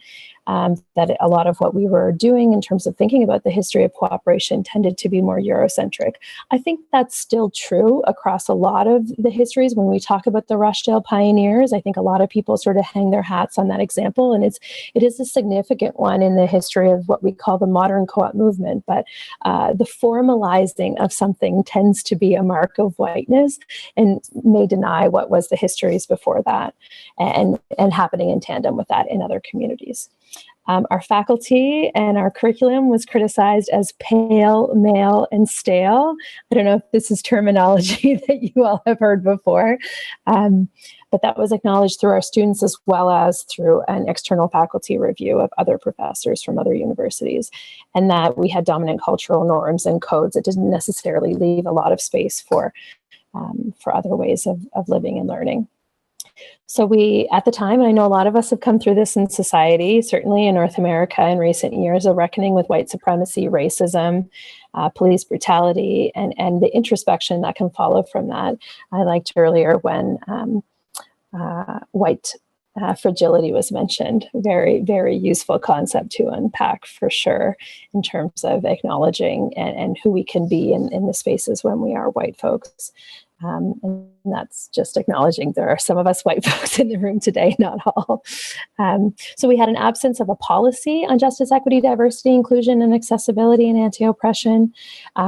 That a lot of what we were doing in terms of thinking about the history of cooperation tended to be more Eurocentric. I think that's still true across a lot of the histories. When we talk about the Rochdale pioneers, I think a lot of people sort of hang their hats on that example, and it is a significant one in the history of what we call the modern co-op movement. But the formalizing of something tends to be a mark of whiteness and may deny what was the histories before that, and happening in tandem with that in other communities. Our faculty and our curriculum was criticized as pale, male, and stale. I don't know if this is terminology that you all have heard before, but that was acknowledged through our students as well as through an external faculty review of other professors from other universities, and that we had dominant cultural norms and codes that didn't necessarily leave a lot of space for other ways of living and learning. So we, at the time, and I know a lot of us have come through this in society, certainly in North America in recent years, a reckoning with white supremacy, racism, police brutality, and the introspection that can follow from that. I liked earlier when white fragility was mentioned. Very, very useful concept to unpack for sure in terms of acknowledging and who we can be in the spaces when we are white folks. And that's just acknowledging there are some of us white folks in the room today, not all. So we had an absence of a policy on justice, equity, diversity, inclusion, and accessibility and anti-oppression.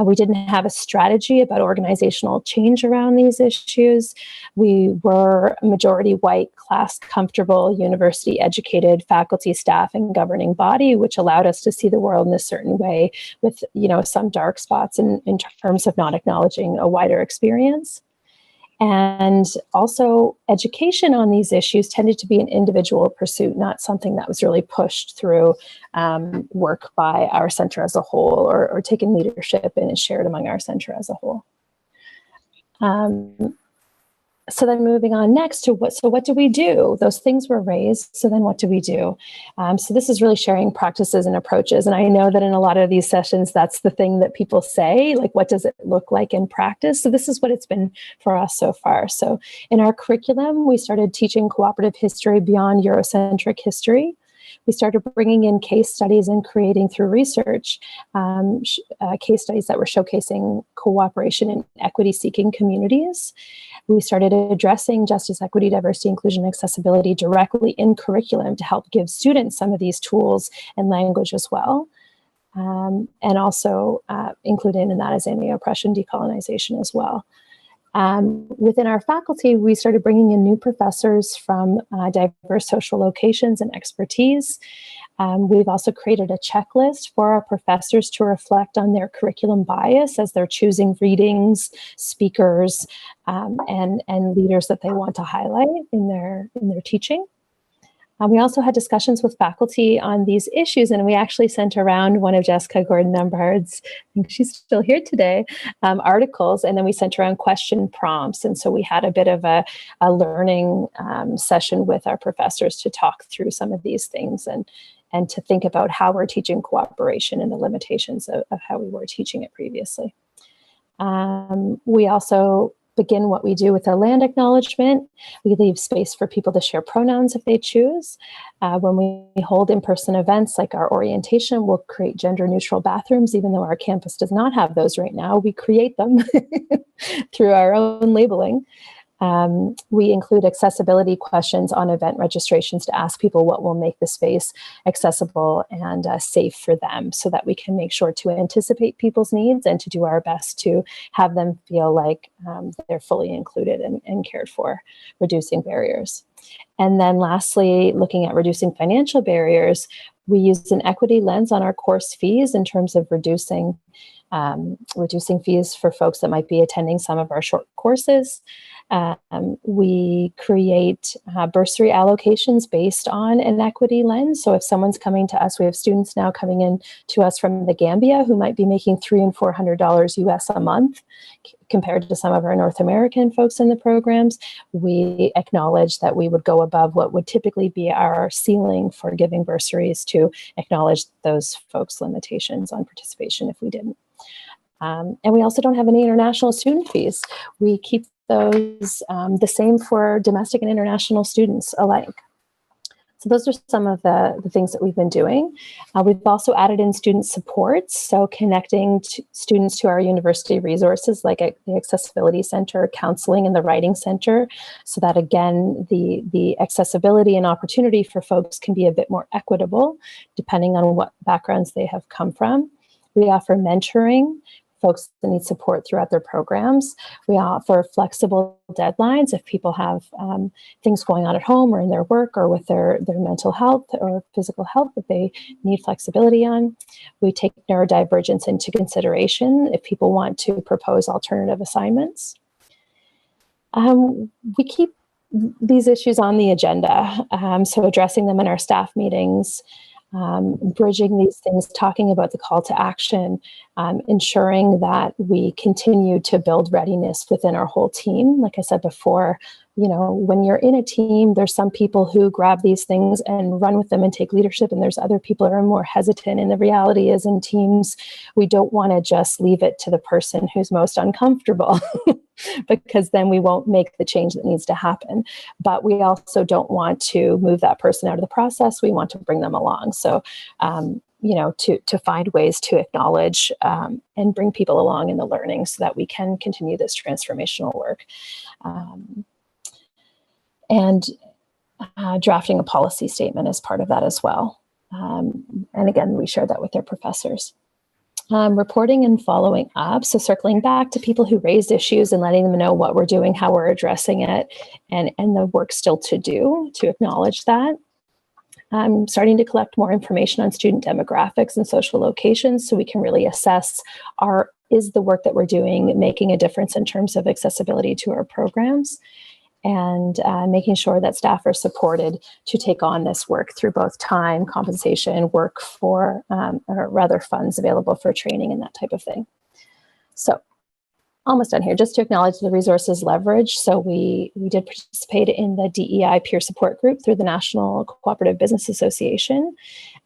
We didn't have a strategy about organizational change around these issues. We were majority white, class comfortable, university educated faculty, staff, and governing body, which allowed us to see the world in a certain way with, some dark spots in terms of not acknowledging a wider experience. And also education on these issues tended to be an individual pursuit, not something that was really pushed through work by our center as a whole, or taken leadership and is shared among our center as a whole. So then moving on next to what do we do? Those things were raised. So then what do we do? So this is really sharing practices and approaches. And I know that in a lot of these sessions, that's the thing that people say, like, what does it look like in practice? So this is what it's been for us so far. So in our curriculum, we started teaching cooperative history beyond Eurocentric history. We started bringing in case studies and creating through research case studies that were showcasing cooperation in equity-seeking communities. We started addressing justice, equity, diversity, inclusion, accessibility directly in curriculum to help give students some of these tools and language as well. And also included in that is anti-oppression decolonization as well. Within our faculty, we started bringing in new professors from diverse social locations and expertise. We've also created a checklist for our professors to reflect on their curriculum bias as they're choosing readings, speakers, and leaders that they want to highlight in their teaching. We also had discussions with faculty on these issues, and we actually sent around one of Jessica Gordon-Lombard's, I think she's still here today, articles, and then we sent around question prompts. And so we had a bit of a learning session with our professors to talk through some of these things and to think about how we're teaching cooperation and the limitations of how we were teaching it previously. We also begin what we do with our land acknowledgement. We leave space for people to share pronouns if they choose. When we hold in-person events like our orientation, we'll create gender-neutral bathrooms, even though our campus does not have those right now. We create them through our own labeling. We include accessibility questions on event registrations to ask people what will make the space accessible and safe for them, so that we can make sure to anticipate people's needs and to do our best to have them feel like they're fully included and cared for, reducing barriers. And then lastly, looking at reducing financial barriers, we use an equity lens on our course fees in terms of reducing fees for folks that might be attending some of our short courses. We create bursary allocations based on an equity lens. So if someone's coming to us, we have students now coming in to us from the Gambia who might be making $300 and $400 US a month compared to some of our North American folks in the programs. We acknowledge that we would go above what would typically be our ceiling for giving bursaries to acknowledge those folks' limitations on participation if we didn't. And we also don't have any international student fees. We keep those the same for domestic and international students alike. So those are some of the things that we've been doing. We've also added in student supports, so connecting students to our university resources like the Accessibility Center, counseling, and the Writing Center, so that again, the accessibility and opportunity for folks can be a bit more equitable depending on what backgrounds they have come from. We offer mentoring, folks that need support throughout their programs. We offer flexible deadlines if people have things going on at home or in their work or with their mental health or physical health that they need flexibility on. We take neurodivergence into consideration if people want to propose alternative assignments. We keep these issues on the agenda, so addressing them in our staff meetings, bridging these things, talking about the call to action, ensuring that we continue to build readiness within our whole team. Like I said before, you know, when you're in a team, there's some people who grab these things and run with them and take leadership, and there's other people that are more hesitant. And the reality is, in teams, we don't want to just leave it to the person who's most uncomfortable because then we won't make the change that needs to happen. But we also don't want to move that person out of the process. We want to bring them along. So, you know, to find ways to acknowledge and bring people along in the learning so that we can continue this transformational work. And drafting a policy statement as part of that as well. And again, we share that with their professors. Reporting and following up. So circling back to people who raised issues and letting them know what we're doing, how we're addressing it, and the work still to do to acknowledge that. starting to collect more information on student demographics and social locations so we can really assess is the work that we're doing making a difference in terms of accessibility to our programs, and making sure that staff are supported to take on this work through both time, compensation, work for, or rather funds available for training and that type of thing. So almost done here. Just to acknowledge the resources leverage. So we did participate in the DEI peer support group through the National Cooperative Business Association.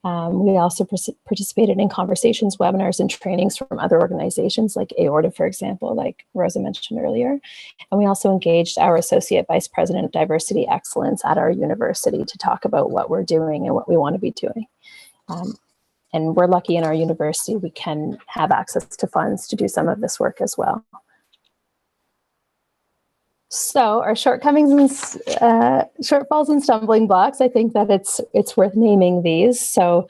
We also participated in conversations, webinars, and trainings from other organizations like AORTA, for example, like Rosa mentioned earlier. And we also engaged our Associate Vice President of Diversity Excellence at our university to talk about what we're doing and what we want to be doing. And we're lucky in our university, we can have access to funds to do some of this work as well. So our shortcomings and shortfalls and stumbling blocks, I think that it's worth naming these. So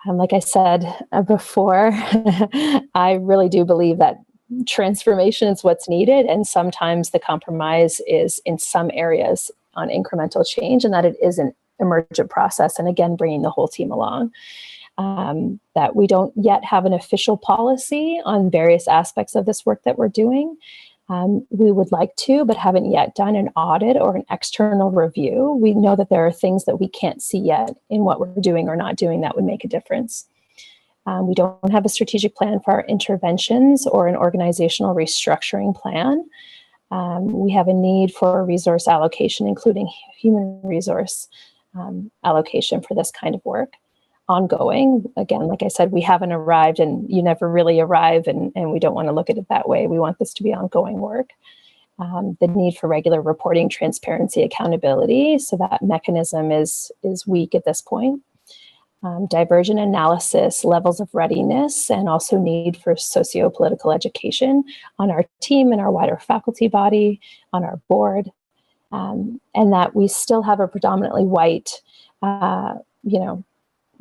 like I said before, I really do believe that transformation is what's needed. And sometimes the compromise is in some areas on incremental change, and that it is an emergent process. And again, bringing the whole team along. That we don't yet have an official policy on various aspects of this work that we're doing. We would like to, but haven't yet done an audit or an external review. We know that there are things that we can't see yet in what we're doing or not doing that would make a difference. We don't have a strategic plan for our interventions or an organizational restructuring plan. We have a need for resource allocation, including human resource allocation for this kind of work. Ongoing. Again, like I said, we haven't arrived, and you never really arrive, and we don't want to look at it that way. We want this to be ongoing work. The need for regular reporting, transparency, accountability. So that mechanism is weak at this point. Diversion analysis, levels of readiness, and also need for socio-political education on our team and our wider faculty body, on our board, and that we still have a predominantly white,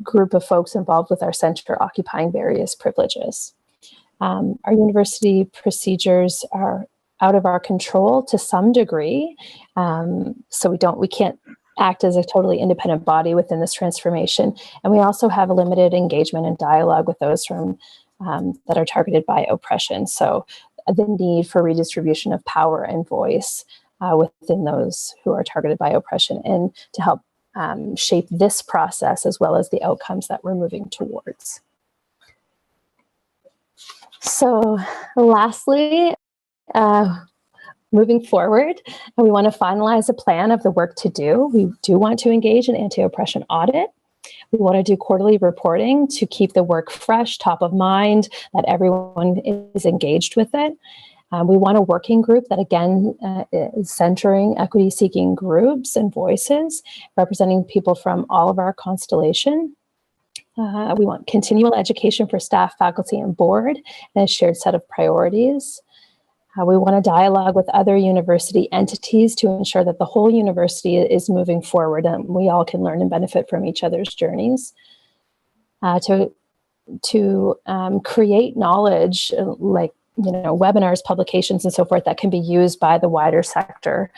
group of folks involved with our center occupying various privileges. Our university procedures are out of our control to some degree. So we can't act as a totally independent body within this transformation. And we also have a limited engagement and dialogue with those from that are targeted by oppression. So the need for redistribution of power and voice within those who are targeted by oppression, and to help shape this process as well as the outcomes that we're moving towards. So lastly, moving forward, we want to finalize a plan of the work to do. We do want to engage in anti-oppression audit. We want to do quarterly reporting to keep the work fresh, top of mind, that everyone is engaged with it. We want a working group that, again, is centering equity-seeking groups and voices, representing people from all of our constellation. We want continual education for staff, faculty, and board, and a shared set of priorities. We want a dialogue with other university entities to ensure that the whole university is moving forward and we all can learn and benefit from each other's journeys. To create knowledge, like webinars, publications, and so forth that can be used by the wider sector,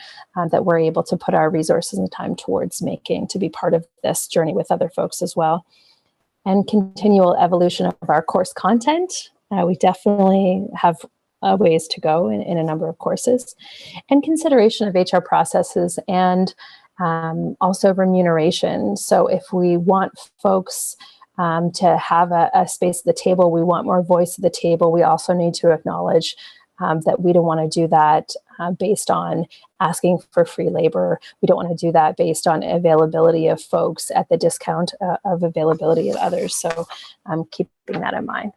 that we're able to put our resources and time towards making to be part of this journey with other folks as well. And continual evolution of our course content. We definitely have ways to go in a number of courses, and consideration of HR processes and also remuneration. So if we want folks to have a space at the table, we want more voice at the table, we also need to acknowledge that we don't want to do that based on asking for free labor. We don't want to do that based on availability of folks at the discount of availability of others. So keeping that in mind.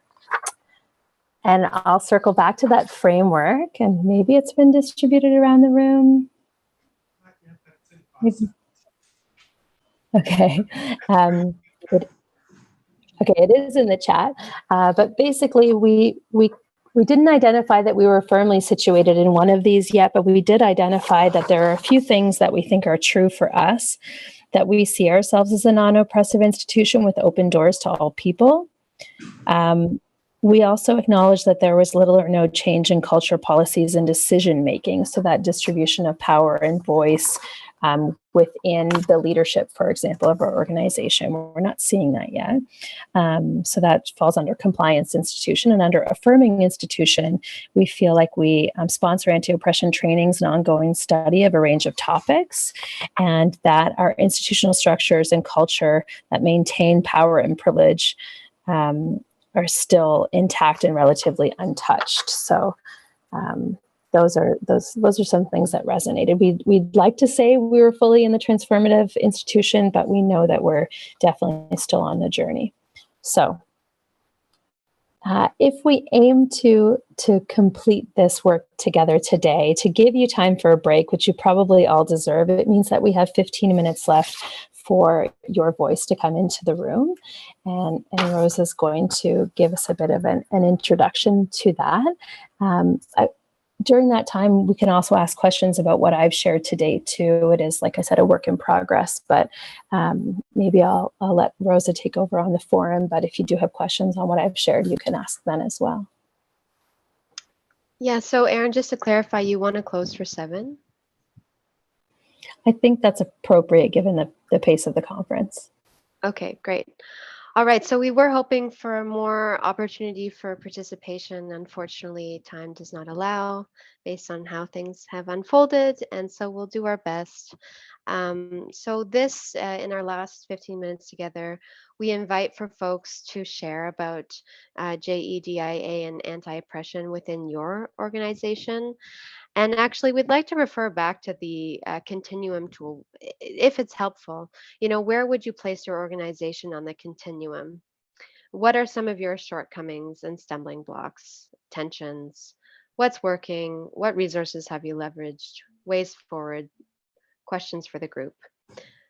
And I'll circle back to that framework, and maybe it's been distributed around the room. Okay. Okay, it is in the chat, but basically we didn't identify that we were firmly situated in one of these yet, but we did identify that there are a few things that we think are true for us, that we see ourselves as a non-oppressive institution with open doors to all people. We also acknowledge that there was little or no change in culture, policies, and decision making. So that distribution of power and voice within the leadership, for example, of our organization, we're not seeing that yet. So that falls under compliance institution, and under affirming institution, we feel like we sponsor anti-oppression trainings and ongoing study of a range of topics, and that our institutional structures and culture that maintain power and privilege are still intact and relatively untouched. So those are some things that resonated. We'd like to say we were fully in the transformative institution, but we know that we're definitely still on the journey. So if we aim to complete this work together today, to give you time for a break, which you probably all deserve, it means that we have 15 minutes left for your voice to come into the room. And Rose is going to give us a bit of an introduction to that. During that time, we can also ask questions about what I've shared to date too. It is, like I said, a work in progress, but maybe I'll let Rosa take over on the forum. But if you do have questions on what I've shared, you can ask then as well. Yeah, so Erin, just to clarify, you want to close for 7? I think that's appropriate given the pace of the conference. Okay, great. All right, so we were hoping for more opportunity for participation. Unfortunately, time does not allow based on how things have unfolded, and so we'll do our best. So this, in our last 15 minutes together, we invite for folks to share about JEDIA and anti-oppression within your organization. And actually, we'd like to refer back to the continuum tool, if it's helpful. Where would you place your organization on the continuum? What are some of your shortcomings and stumbling blocks, tensions? What's working? What resources have you leveraged? Ways forward? Questions for the group.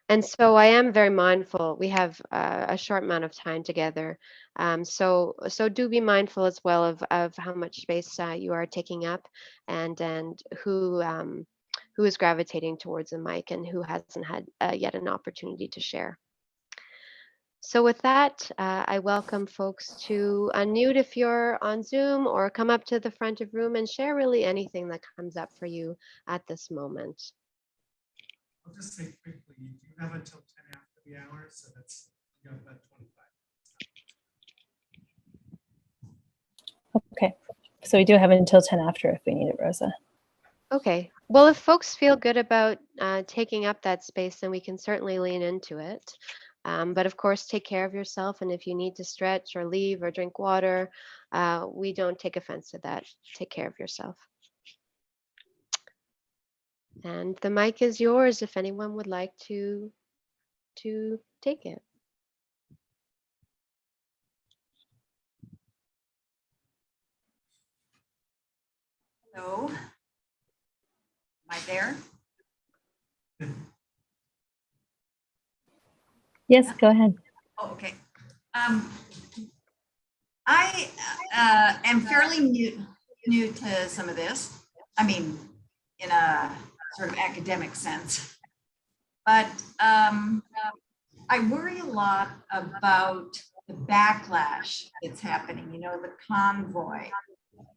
And so I am very mindful. We have a short amount of time together. So do be mindful as well of how much space you are taking up, and who is gravitating towards the mic and who hasn't had yet an opportunity to share. So with that, I welcome folks to unmute if you're on Zoom, or come up to the front of room and share really anything that comes up for you at this moment. I'll just say quickly, you do have until 10 after the hour, so that's, you have about 25. Okay, so we do have until 10 after if we need it, Rosa. Okay, well, if folks feel good about taking up that space, then we can certainly lean into it. But of course, take care of yourself. And if you need to stretch or leave or drink water, we don't take offense to that. Take care of yourself. And the mic is yours if anyone would like to take it. Hello. Am I there? Yes, go ahead. Oh, okay. I am fairly new to some of this. I mean, in a sort of academic sense. But I worry a lot about the backlash that's happening, the convoy,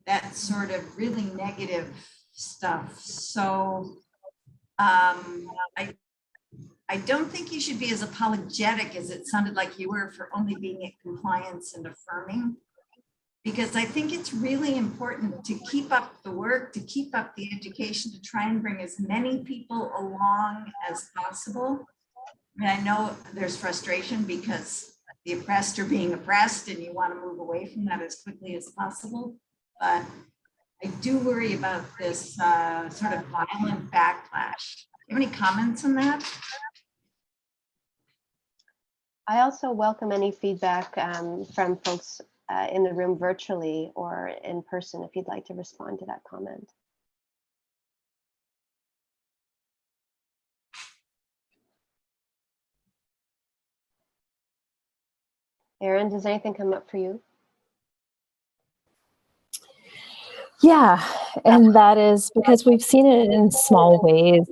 that sort of really negative stuff. So I don't think you should be as apologetic as it sounded like you were for only being at compliance and affirming, because I think it's really important to keep up the work, to keep up the education, to try and bring as many people along as possible. I mean, I know there's frustration because the oppressed are being oppressed and you want to move away from that as quickly as possible. But I do worry about this sort of violent backlash. Do you have any comments on that? I also welcome any feedback from folks in the room virtually or in person if you'd like to respond to that comment. Erin, does anything come up for you? Yeah, and that is because we've seen it in small ways.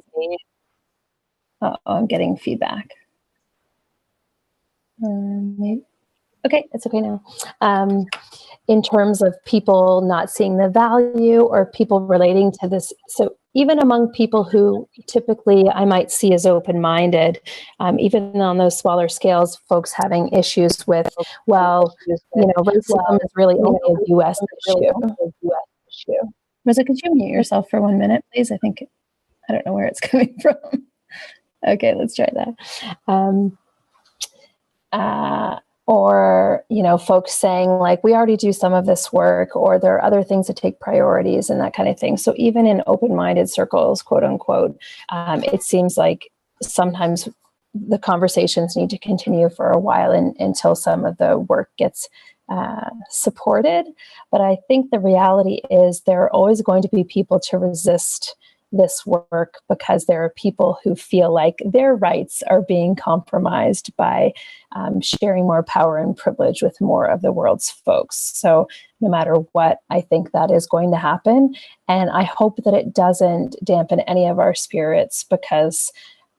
I'm getting feedback. Maybe. Okay, it's okay now. In terms of people not seeing the value or people relating to this. So even among people who typically I might see as open-minded, even on those smaller scales, folks having issues with, well, racism is really only a US issue. Rosa, could you mute yourself for 1 minute, please? I don't know where it's coming from. Okay, let's try that. Or, folks saying like, we already do some of this work, or there are other things that take priorities and that kind of thing. So even in open-minded circles, quote unquote, it seems like sometimes the conversations need to continue for a while until some of the work gets supported. But I think the reality is there are always going to be people to resist this work because there are people who feel like their rights are being compromised by sharing more power and privilege with more of the world's folks. So no matter what, I think that is going to happen. And I hope that it doesn't dampen any of our spirits, because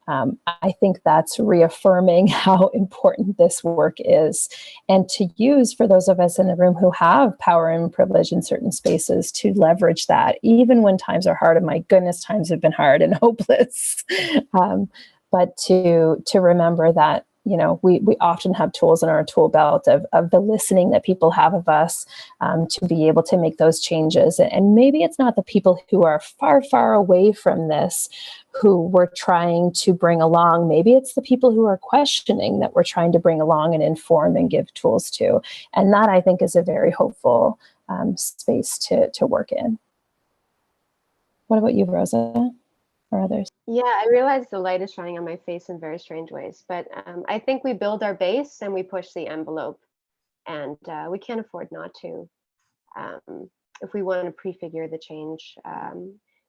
I think that's reaffirming how important this work is, and to use for those of us in the room who have power and privilege in certain spaces to leverage that, even when times are hard. And my goodness, times have been hard and hopeless. But to remember that, we often have tools in our tool belt of the listening that people have of us, to be able to make those changes. And maybe it's not the people who are far, far away from this who we're trying to bring along. Maybe it's the people who are questioning that we're trying to bring along and inform and give tools to. And that, I think, is a very hopeful space to work in. What about you, Rosa, or others? Yeah, I realize the light is shining on my face in very strange ways, but I think we build our base and we push the envelope, and we can't afford not to. If we want to prefigure the change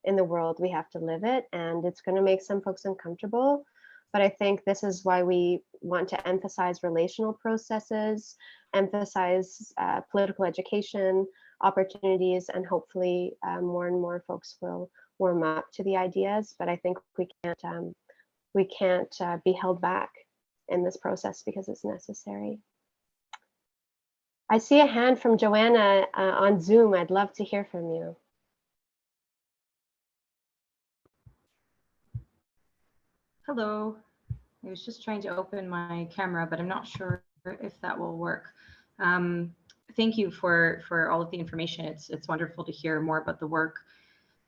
in the world, we have to live it, and it's going to make some folks uncomfortable. But I think this is why we want to emphasize relational processes, emphasize political education opportunities, and hopefully more and more folks will warm up to the ideas. But I think we can't be held back in this process because it's necessary. I see a hand from Joanna on Zoom. I'd love to hear from you. Hello. I was just trying to open my camera, but I'm not sure if that will work. Thank you for all of the information. It's wonderful to hear more about the work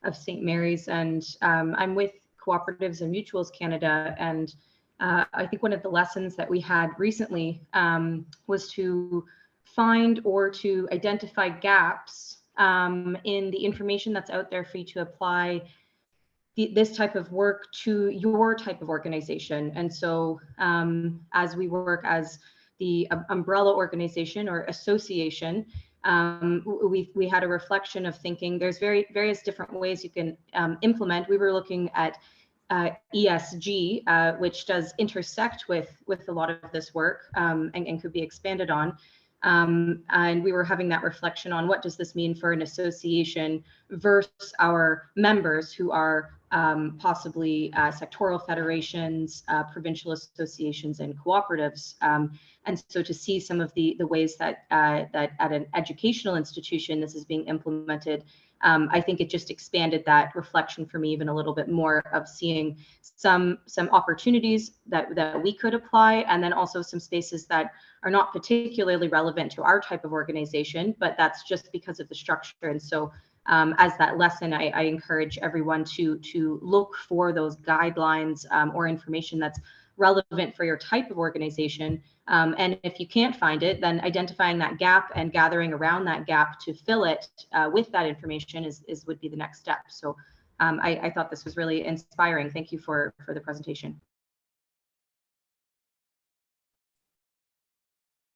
of St. Mary's, and I'm with Cooperatives and Mutuals Canada, and I think one of the lessons that we had recently was to find or to identify gaps in the information that's out there for you to apply this type of work to your type of organization. And so as we work as the umbrella organization or association, we had a reflection of thinking there's various different ways you can implement. We were looking at ESG, which does intersect with a lot of this work and could be expanded on. And we were having that reflection on what does this mean for an association versus our members who are possibly sectoral federations, provincial associations, and cooperatives. And so to see some of the ways that that at an educational institution this is being implemented, I think it just expanded that reflection for me even a little bit more, of seeing some opportunities that we could apply, and then also some spaces that are not particularly relevant to our type of organization, but that's just because of the structure. And so as that lesson, I encourage everyone to look for those guidelines or information that's relevant for your type of organization. And if you can't find it, then identifying that gap and gathering around that gap to fill it with that information would be the next step. So I thought this was really inspiring. Thank you for the presentation.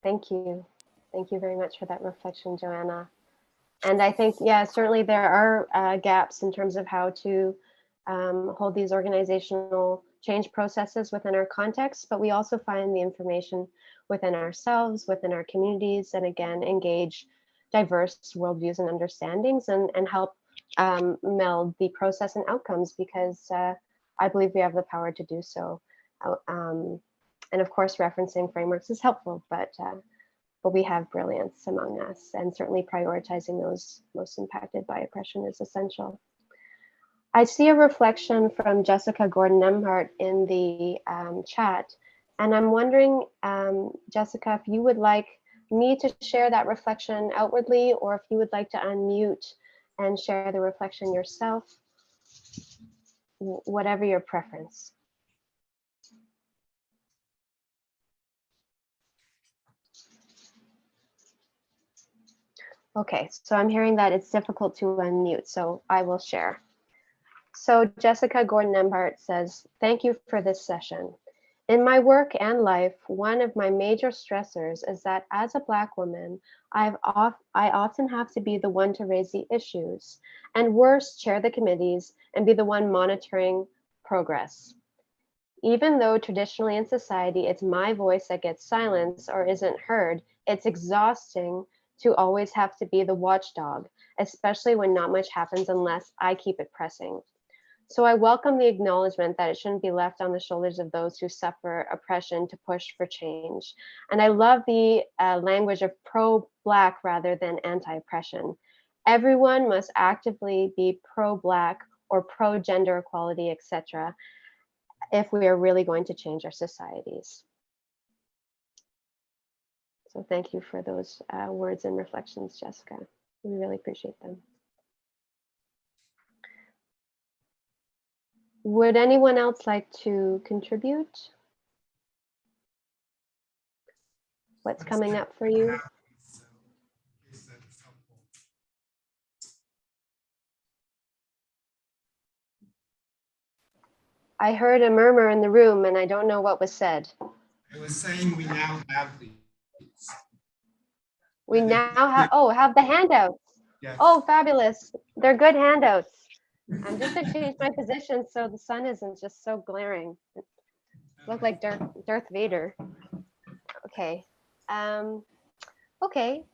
Thank you. Thank you very much for that reflection, Joanna. And I think, yeah, certainly there are gaps in terms of how to hold these organizational change processes within our context, but we also find the information within ourselves, within our communities, and again, engage diverse worldviews and understandings and help meld the process and outcomes, because I believe we have the power to do so. And of course, referencing frameworks is helpful, but but we have brilliance among us, and certainly prioritizing those most impacted by oppression is essential. I see a reflection from Jessica Gordon-Nemhart in the chat, and I'm wondering, Jessica, if you would like me to share that reflection outwardly, or if you would like to unmute and share the reflection yourself, whatever your preference. Okay, so I'm hearing that it's difficult to unmute, so I will share. So Jessica Gordon-Nemhart says, thank you for this session. In my work and life, one of my major stressors is that as a Black woman, I often have to be the one to raise the issues, and worse, chair the committees and be the one monitoring progress. Even though traditionally in society, it's my voice that gets silenced or isn't heard, it's exhausting to always have to be the watchdog, especially when not much happens unless I keep it pressing. So I welcome the acknowledgement that it shouldn't be left on the shoulders of those who suffer oppression to push for change. And I love the language of pro-Black rather than anti-oppression. Everyone must actively be pro-Black or pro-gender equality, etc., if we are really going to change our societies. So thank you for those words and reflections, Jessica. We really appreciate them. Would anyone else like to contribute? What's coming up for you? I heard a murmur in the room and I don't know what was said. I was saying we now have these. We now have the handouts. Yes. Oh, fabulous. They're good handouts. I'm just gonna change my position so the sun isn't just so glaring. Look like Darth Vader. Okay. Okay.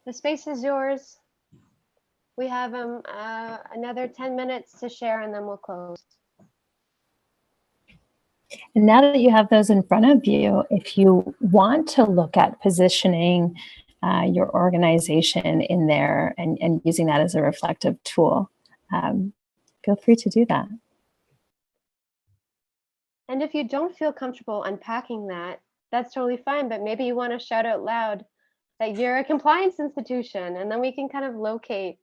The space is yours. We have another 10 minutes to share and then we'll close. And now that you have those in front of you, if you want to look at positioning your organization in there and using that as a reflective tool, feel free to do that. And if you don't feel comfortable unpacking that, that's totally fine, but maybe you want to shout out loud that you're a compliance institution, and then we can kind of locate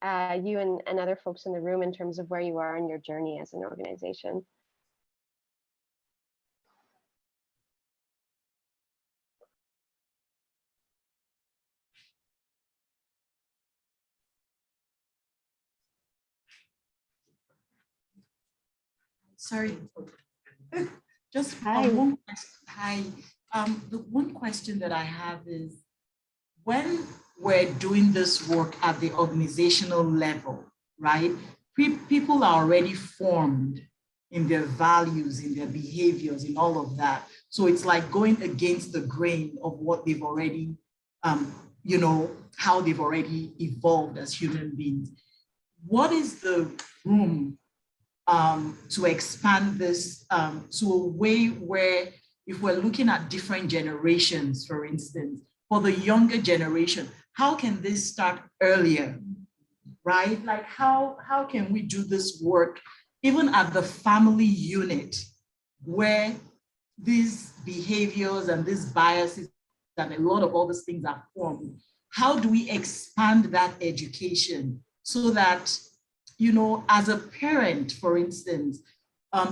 you and other folks in the room in terms of where you are in your journey as an organization. Sorry, just Hi. The one question that I have is, when we're doing this work at the organizational level, right? People are already formed in their values, in their behaviors, in all of that. So it's like going against the grain of what they've already, how they've already evolved as human beings. What is the room to expand this to a way where, if we're looking at different generations, for instance, for the younger generation, how can this start earlier, right? Like how can we do this work even at the family unit, where these behaviors and these biases and a lot of all these things are formed? How do we expand that education so that, as a parent, for instance,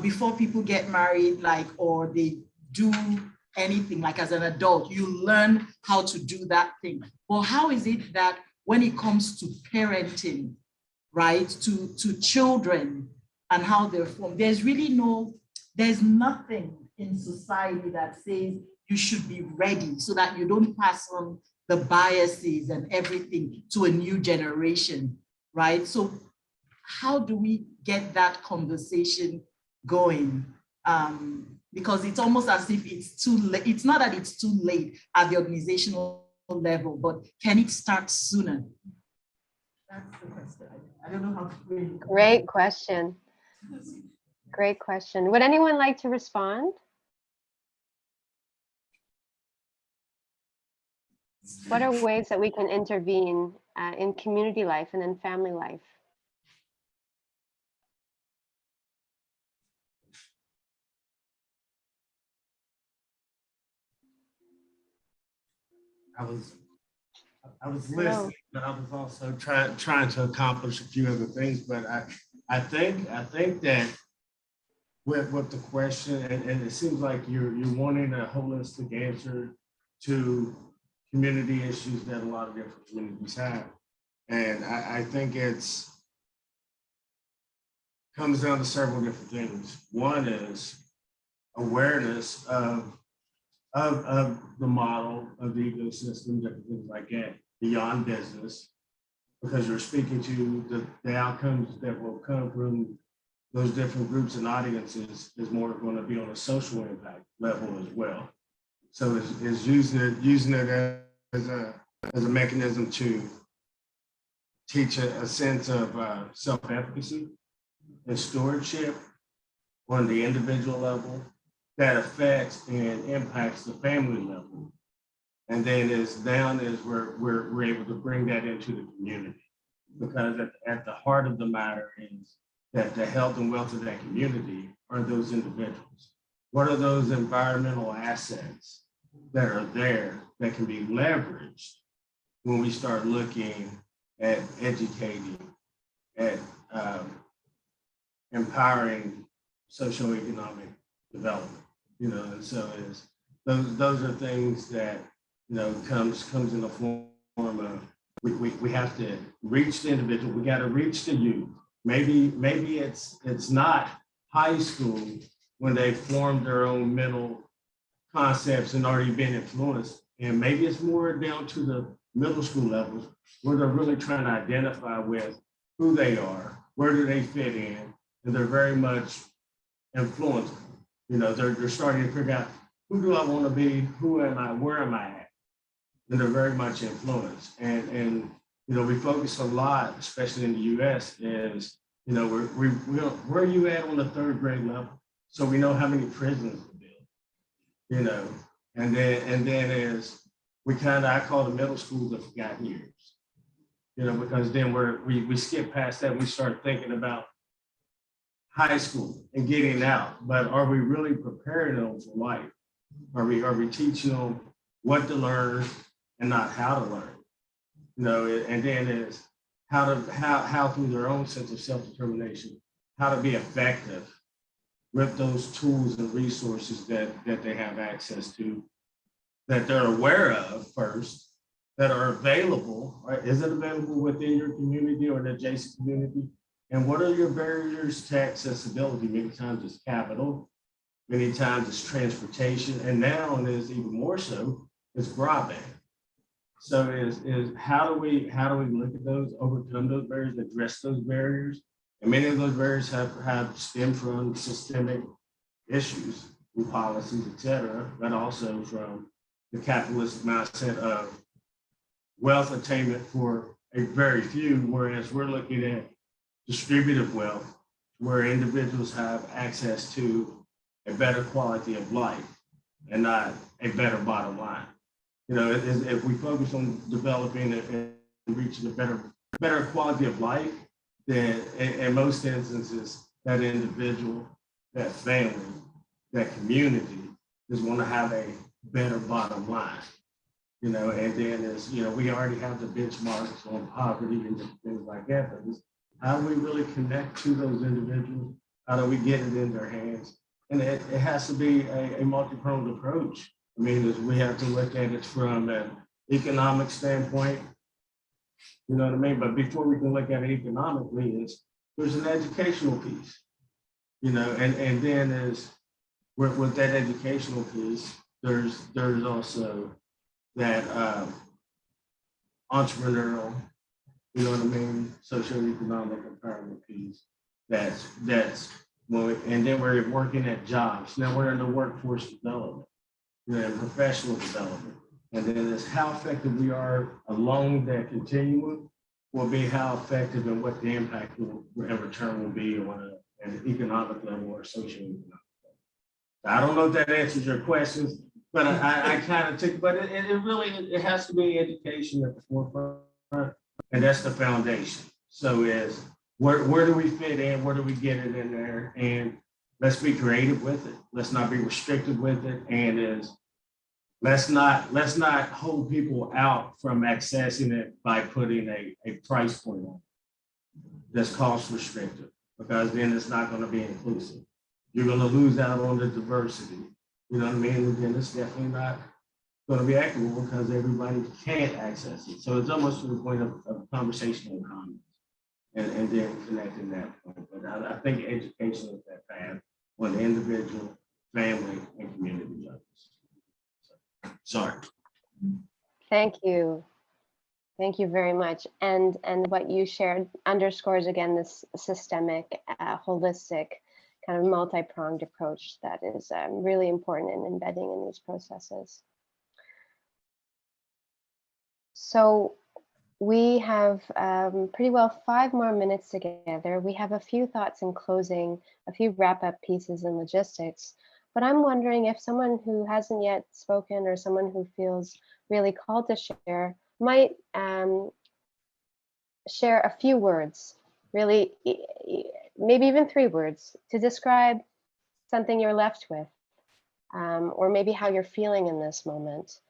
before people get married, or they do anything, like as an adult, you learn how to do that thing. Well, how is it that when it comes to parenting, right, to children and how they're formed, there's nothing in society that says you should be ready so that you don't pass on the biases and everything to a new generation, right? So how do we get that conversation going? Because it's almost as if it's too late. It's not that it's too late at the organizational level, but can it start sooner? That's the question. I don't know how to frame it. Great question. Great question. Would anyone like to respond? What are ways that we can intervene in community life and in family life? I was listening, but I was also trying to accomplish a few other things. But I think that with the question, and it seems like you're wanting a holistic answer to community issues that a lot of different communities have. And I think it's comes down to several different things. One is awareness of the model of the ecosystem, different things like that, beyond business, because you're speaking to the outcomes that will come from those different groups and audiences is more going to be on a social impact level as well. So it's using it as a mechanism to teach a sense of self-efficacy and stewardship on the individual level that affects and impacts the family level. And then we're able to bring that into the community, because at the heart of the matter is that the health and wealth of that community are those individuals. What are those environmental assets that are there that can be leveraged when we start looking at educating, at empowering socioeconomic development? And so those are things that comes in the form of we have to reach the individual. We got to reach the youth. Maybe it's not high school when they formed their own mental concepts and already been influenced, and maybe it's more down to the middle school levels where they're really trying to identify with who they are, where do they fit in, and they're very much influenced. They're starting to figure out, who do I want to be? Who am I? Where am I at? And they're very much influenced. And we focus a lot, especially in the U.S., is, where are you at on the third grade level? So we know how many prisons to build, and then is I call the middle school the forgotten years, because then we skip past that. We start thinking about high school and getting out, but are we really preparing them for life? Are we teaching them what to learn and not how to learn? And then is how through their own sense of self-determination, how to be effective with those tools and resources that they have access to, that they're aware of first, that are available. Right? Is it available within your community or an adjacent community? And what are your barriers to accessibility? Many times it's capital, many times it's transportation, and now it is even more so, it's broadband. So is how do we look at those, overcome those barriers, address those barriers? And many of those barriers have stemmed from systemic issues, from policies, et cetera, but also from the capitalist mindset of wealth attainment for a very few, whereas we're looking at distributive wealth, where individuals have access to a better quality of life and not a better bottom line. If we focus on developing and reaching a better quality of life, then in most instances, that individual, that family, that community is going to have a better bottom line. And then we already have the benchmarks on poverty and things like that, but how do we really connect to those individuals? How do we get it in their hands? And it has to be a multi-pronged approach. We have to look at it from an economic standpoint, But before we can look at it economically, there's an educational piece, and then with that educational piece, there's also that entrepreneurial, socioeconomic empowerment piece. And then we're working at jobs. Now we're in the workforce development, and professional development. And then it's how effective we are along that continuum will be how effective and what the impact and return will be on an economic level or socioeconomic level. I don't know if that answers your questions, But I kind of took, but it really, it has to be education at the forefront, and that's the foundation. So is where do we fit in? Where do we get it in there? And let's be creative with it. Let's not be restricted with it. And let's not hold people out from accessing it by putting a price point on it that's cost restrictive, because then it's not going to be inclusive. You're going to lose out on the diversity. You know what I mean? And then it's definitely not going to be equitable because everybody can't access it. So it's almost to the point of conversational comments and then connecting that point. But I think education is that path on the individual, family, and community levels. Sorry. Thank you. Thank you very much. And what you shared underscores again this systemic, holistic, kind of multi-pronged approach that is really important in embedding in these processes. So we have pretty well 5 more minutes together. We have a few thoughts in closing, a few wrap-up pieces and logistics. But I'm wondering if someone who hasn't yet spoken or someone who feels really called to share might share a few words, really, maybe even 3 words to describe something you're left with, or maybe how you're feeling in this moment.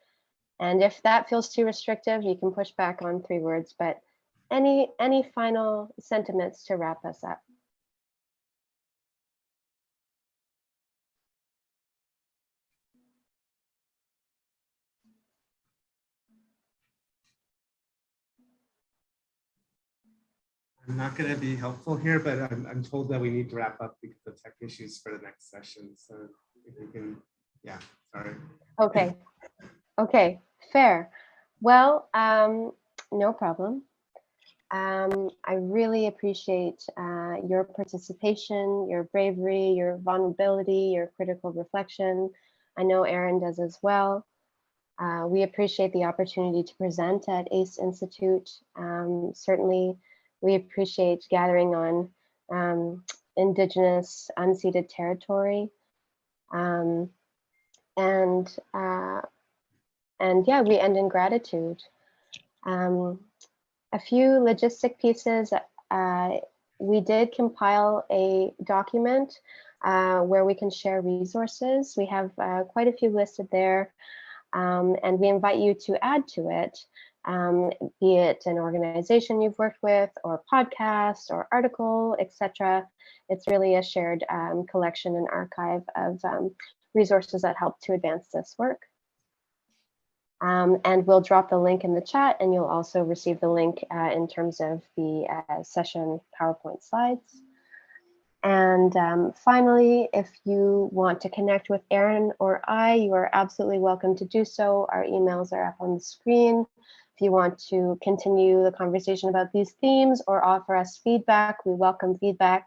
And if that feels too restrictive, you can push back on 3 words, but any final sentiments to wrap us up? I'm not going to be helpful here, but I'm told that we need to wrap up because of tech issues for the next session. So if we can, yeah, sorry. Okay. Okay, fair. Well, no problem. I really appreciate your participation, your bravery, your vulnerability, your critical reflection. I know Erin does as well. We appreciate the opportunity to present at ACE Institute. Certainly, we appreciate gathering on Indigenous unceded territory. And yeah, we end in gratitude. A few logistic pieces. We did compile a document where we can share resources. We have quite a few listed there, and we invite you to add to it, be it an organization you've worked with, or podcast, or article, etc. It's really a shared collection and archive of resources that help to advance this work. And we'll drop the link in the chat, and you'll also receive the link in terms of the session PowerPoint slides. And finally, if you want to connect with Erin or I, you are absolutely welcome to do so. Our emails are up on the screen. If you want to continue the conversation about these themes or offer us feedback, we welcome feedback.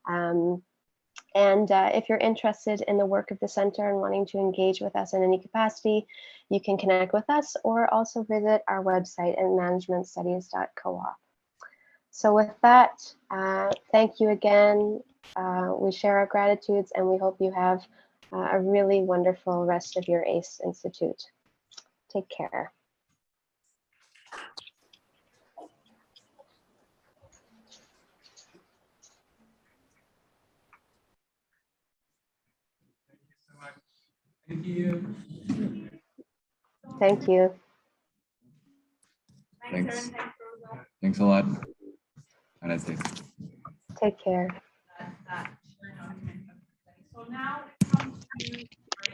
And if you're interested in the work of the center and wanting to engage with us in any capacity, you can connect with us or also visit our website at managementstudies.coop. So with that, thank you again. We share our gratitudes, and we hope you have a really wonderful rest of your ACE Institute. Take care. Thank you. Thank you. Thanks. Thanks a lot. Have a nice day. Take care.